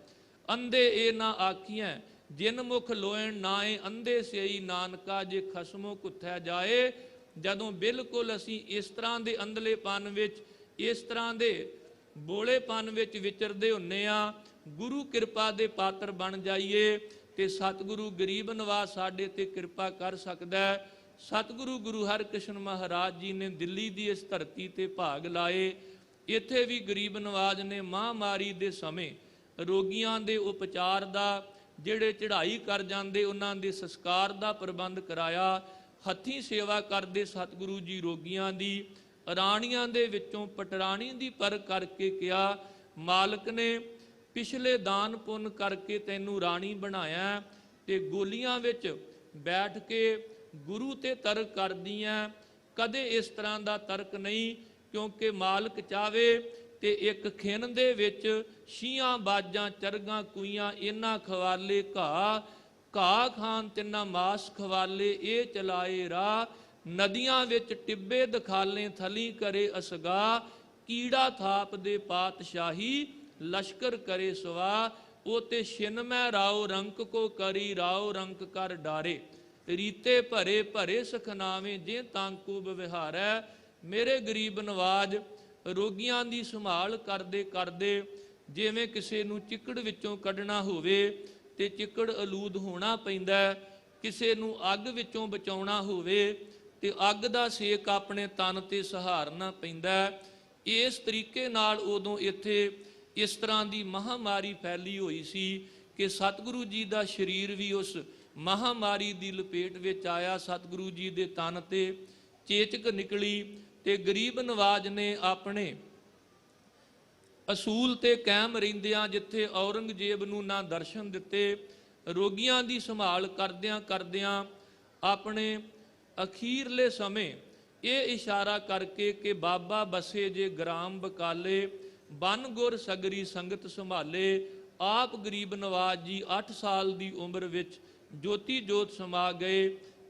ਅੰਧੇ ਇਹ ਨਾ ਆਖੀਆਂ ਜਿਨ ਮੁਖ ਲੋਇਣ ਨਾਏ, ਅੰਧੇ ਸਿਈ ਨਾਨਕਾ ਜੇ ਖਸਮੋ ਕੁੱਥੈ ਜਾਏ। ਜਦੋਂ ਬਿਲਕੁਲ ਅਸੀਂ ਇਸ ਤਰ੍ਹਾਂ ਦੇ ਅੰਧਲੇਪਨ ਵਿੱਚ, ਇਸ ਤਰ੍ਹਾਂ ਦੇ ਬੋਲੇਪਨ ਵਿੱਚ ਵਿਚਰਦੇ ਹੁੰਨੇ ਆ, ਗੁਰੂ ਕਿਰਪਾ ਦੇ ਪਾਤਰ ਬਣ ਜਾਈਏ ਤੇ ਸਤਿਗੁਰੂ ਗਰੀਬ ਨਵਾਜ਼ ਸਾਡੇ ਤੇ ਕਿਰਪਾ ਕਰ ਸਕਦਾ ਹੈ। ਸਤਿਗੁਰੂ ਗੁਰੂ ਹਰਿਕ੍ਰਿਸ਼ਨ ਮਹਾਰਾਜ ਜੀ ਨੇ ਦਿੱਲੀ ਦੀ ਇਸ ਧਰਤੀ ਤੇ ਭਾਗ ਲਾਏ। ਇੱਥੇ ਵੀ ਗਰੀਬ ਨਵਾਜ਼ ਨੇ ਮਹਾਂਮਾਰੀ ਦੇ ਸਮੇਂ ਰੋਗੀਆਂ ਦੇ ਉਪਚਾਰ ਦਾ, ਜਿਹੜੇ ਚੜ੍ਹਾਈ ਕਰ ਜਾਂਦੇ ਉਹਨਾਂ ਦੇ ਸੰਸਕਾਰ ਦਾ ਪ੍ਰਬੰਧ ਕਰਾਇਆ। ਹੱਥੀਂ ਸੇਵਾ ਕਰਦੇ ਸਤਿਗੁਰੂ ਜੀ ਰੋਗੀਆਂ ਦੀ। ਰਾਣੀਆਂ ਦੇ ਵਿੱਚੋਂ ਪਟਰਾਣੀ ਦੀ ਪਰਖ ਕਰਕੇ ਕਿਹਾ, ਮਾਲਕ ਨੇ ਪਿਛਲੇ ਦਾਨ ਪੁੰਨ ਕਰਕੇ ਤੈਨੂੰ ਰਾਣੀ ਬਣਾਇਆ, ਤੇ ਗੋਲੀਆਂ ਵਿੱਚ ਬੈਠ ਕੇ ਗੁਰੂ ਤੇ ਤਰਕ ਕਰਦੀਆਂ, ਕਦੇ ਇਸ ਤਰ੍ਹਾਂ ਦਾ ਤਰਕ ਨਹੀਂ, ਕਿਉਂਕਿ ਮਾਲਕ ਚਾਵੇ ਤੇ ਇੱਕ ਖਿਣ ਦੇ ਵਿੱਚ ਛੀਆਂ ਬਾਜਾਂ ਚਰਗਾਂ ਕੂਈਆਂ ਇਹਨਾਂ ਖਵਾਲੇ ਘਾਹ, ਘਾਹ ਖਾਨ ਤਿੰਨਾ ਮਾਸ ਖਵਾਲੇ ਇਹ ਚਲਾਏ ਰਾਹ, ਨਦੀਆਂ ਵਿੱਚ ਟਿੱਬੇ ਦਖਾਲੇ ਥਲੀ ਕਰੇ ਅਸਗਾ, ਕੀੜਾ ਥਾਪ ਦੇ ਪਾਤਸ਼ਾਹੀ ਲਸ਼ਕਰ ਕਰੇ ਸਵਾ, ਉਹ ਤੇ ਛਿਨ ਮੈਂ ਰਾਓ ਰੰਕ ਕੋ ਕਰੀ ਰਾਓ ਰੰਕ ਕਰ ਡਾਰੇ, ਰੀਤੇ ਭਰੇ ਭਰੇ ਸਖਨਾਵੇਂ ਜੇ ਤਾਂਕੂ ਵਿਵਹਾਰੈ। ਮੇਰੇ ਗਰੀਬ ਨਵਾਜ ਰੋਗੀਆਂ ਦੀ ਸੰਭਾਲ ਕਰਦੇ ਕਰਦੇ, ਜਿਵੇਂ ਕਿਸੇ ਨੂੰ ਚਿੱਕੜ ਵਿੱਚੋਂ ਕੱਢਣਾ ਹੋਵੇ ਤੇ ਚਿੱਕੜ ਅਲੂਦ ਹੋਣਾ ਪੈਂਦਾ, ਕਿਸੇ ਨੂੰ ਅੱਗ ਵਿੱਚੋਂ ਬਚਾਉਣਾ ਹੋਵੇ ਤੇ ਅੱਗ ਦਾ ਸੇਕ ਆਪਣੇ ਤਨ ਤੇ ਸਹਾਰਨਾ ਪੈਂਦਾ। ਇਸ ਤਰੀਕੇ ਨਾਲ ਉਦੋਂ ਇੱਥੇ ਇਸ ਤਰ੍ਹਾਂ ਦੀ ਮਹਾਮਾਰੀ ਫੈਲੀ ਹੋਈ ਸੀ ਕਿ ਸਤਿਗੁਰੂ ਜੀ ਦਾ ਸਰੀਰ ਵੀ ਉਸ ਮਹਾਮਾਰੀ ਦੀ ਲਪੇਟ ਵਿੱਚ ਆਇਆ। ਸਤਿਗੁਰੂ ਜੀ ਦੇ ਤਨ ਤੇ ਚੇਚਕ ਨਿਕਲੀ ਤੇ ਗਰੀਬ ਨਵਾਜ ਨੇ ਆਪਣੇ ਅਸੂਲ ਤੇ ਕਾਇਮ ਰਹਿੰਦਿਆਂ, ਜਿੱਥੇ ਔਰੰਗਜ਼ੇਬ ਨੂੰ ਨਾ ਦਰਸ਼ਨ ਦਿੱਤੇ, ਰੋਗੀਆਂ ਦੀ ਸੰਭਾਲ ਕਰਦਿਆਂ ਕਰਦਿਆਂ ਆਪਣੇ ਅਖੀਰਲੇ ਸਮੇਂ ਇਹ ਇਸ਼ਾਰਾ ਕਰਕੇ ਕਿ ਬਾਬਾ ਬਸੇ ਜੇ ਗ੍ਰਾਮ ਬਕਾਲੇ, ਬਨ ਗੁਰ ਸਗਰੀ ਸੰਗਤ ਸੰਭਾਲੇ, ਆਪ ਗਰੀਬ ਨਵਾਜ ਜੀ 8 ਸਾਲ ਦੀ ਉਮਰ ਵਿੱਚ ਜੋਤੀ ਜੋਤ ਸਮਾ ਗਏ।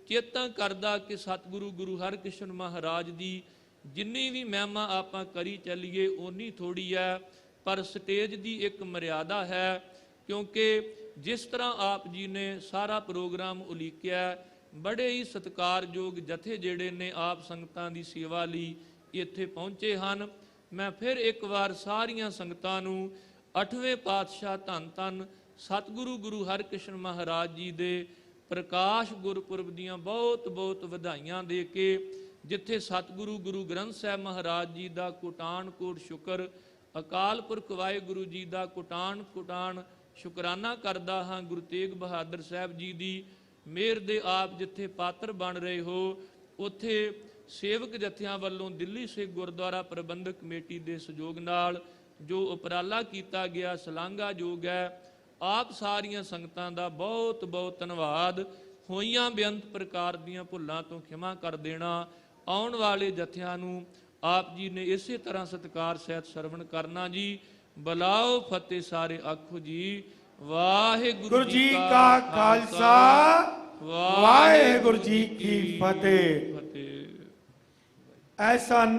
ਚੇਤਾ ਕਰਦਾ ਕਿ ਸਤਿਗੁਰੂ ਗੁਰੂ ਹਰਕ੍ਰਿਸ਼ਨ ਮਹਾਰਾਜ ਦੀ ਜਿੰਨੀ ਵੀ ਮਹਿਮਾ ਆਪਾਂ ਕਰੀ ਚੱਲੀਏ ਓਨੀ ਥੋੜੀ ਹੈ, ਪਰ ਸਟੇਜ ਦੀ ਇੱਕ ਮਰਿਆਦਾ ਹੈ, ਕਿਉਂਕਿ ਜਿਸ ਤਰ੍ਹਾਂ ਆਪ ਜੀ ਨੇ ਸਾਰਾ ਪ੍ਰੋਗਰਾਮ ਉਲੀਕਿਆ, ਬੜੇ ਹੀ ਸਤਿਕਾਰਯੋਗ ਜਥੇ ਜਿਹੜੇ ਨੇ ਆਪ ਸੰਗਤਾਂ ਦੀ ਸੇਵਾ ਲਈ ਇੱਥੇ ਪਹੁੰਚੇ ਹਨ। ਮੈਂ ਫਿਰ ਇੱਕ ਵਾਰ ਸਾਰੀਆਂ ਸੰਗਤਾਂ ਨੂੰ 8ਵੇਂ ਪਾਤਸ਼ਾਹ ਧੰਨ ਧੰਨ ਸਤਿਗੁਰੂ ਗੁਰੂ ਹਰਕ੍ਰਿਸ਼ਨ ਮਹਾਰਾਜ ਜੀ ਦੇ ਪ੍ਰਕਾਸ਼ ਗੁਰਪੁਰਬ ਦੀਆਂ ਬਹੁਤ ਬਹੁਤ ਵਧਾਈਆਂ ਦੇ ਕੇ, ਜਿੱਥੇ ਸਤਿਗੁਰੂ ਗੁਰੂ ਗ੍ਰੰਥ ਸਾਹਿਬ ਮਹਾਰਾਜ ਜੀ ਦਾ ਕੋਟਾਨ ਕੋਟ ਸ਼ੁਕਰ, ਅਕਾਲ ਪੁਰਖ ਵਾਹਿਗੁਰੂ ਜੀ ਦਾ ਕੋਟਾਨ ਕੋਟਾਨ ਸ਼ੁਕਰਾਨਾ ਕਰਦਾ ਹਾਂ। ਗੁਰੂ ਤੇਗ ਬਹਾਦਰ ਸਾਹਿਬ ਜੀ ਦੀ ਮਿਹਰ ਦੇ ਆਪ ਜਿੱਥੇ ਪਾਤਰ ਬਣ ਰਹੇ ਹੋ, ਉੱਥੇ ਸੇਵਕ ਜਥਿਆਂ ਵੱਲੋਂ ਦਿੱਲੀ ਸਿੱਖ ਗੁਰਦੁਆਰਾ ਪ੍ਰਬੰਧਕ ਕਮੇਟੀ ਦੇ ਸਹਿਯੋਗ ਨਾਲ ਜੋ ਉਪਰਾਲਾ ਕੀਤਾ ਗਿਆ ਸ਼ਲਾਘਾਯੋਗ ਹੈ। ਆਪ ਸਾਰੀਆਂ ਸੰਗਤਾਂ ਦਾ ਬਹੁਤ ਬਹੁਤ ਧੰਨਵਾਦ। ਹੋਈਆਂ ਬੇਅੰਤ ਪ੍ਰਕਾਰ ਦੀਆਂ ਭੁੱਲਾਂ ਤੋਂ ਖਿਮਾ ਕਰ ਦੇਣਾ। ਆਉਣ ਵਾਲੇ ਜਥਿਆਂ ਨੂੰ ਆਪ ਜੀ ਨੇ ਇਸੇ ਤਰ੍ਹਾਂ ਸਤਿਕਾਰ ਸਹਿਤ ਸਰਵਣ ਕਰਨਾ ਜੀ। ਬਲਾਓ ਫਤਿਹ ਸਾਰੇ ਆਖੋ ਜੀ। ਵਾਹਿਗੁਰੂ ਜੀ ਕਾ ਖਾਲਸਾ, ਵਾਹਿਗੁਰੂ ਜੀ ਕੀ ਫਤਿਹ। ਐਸਨ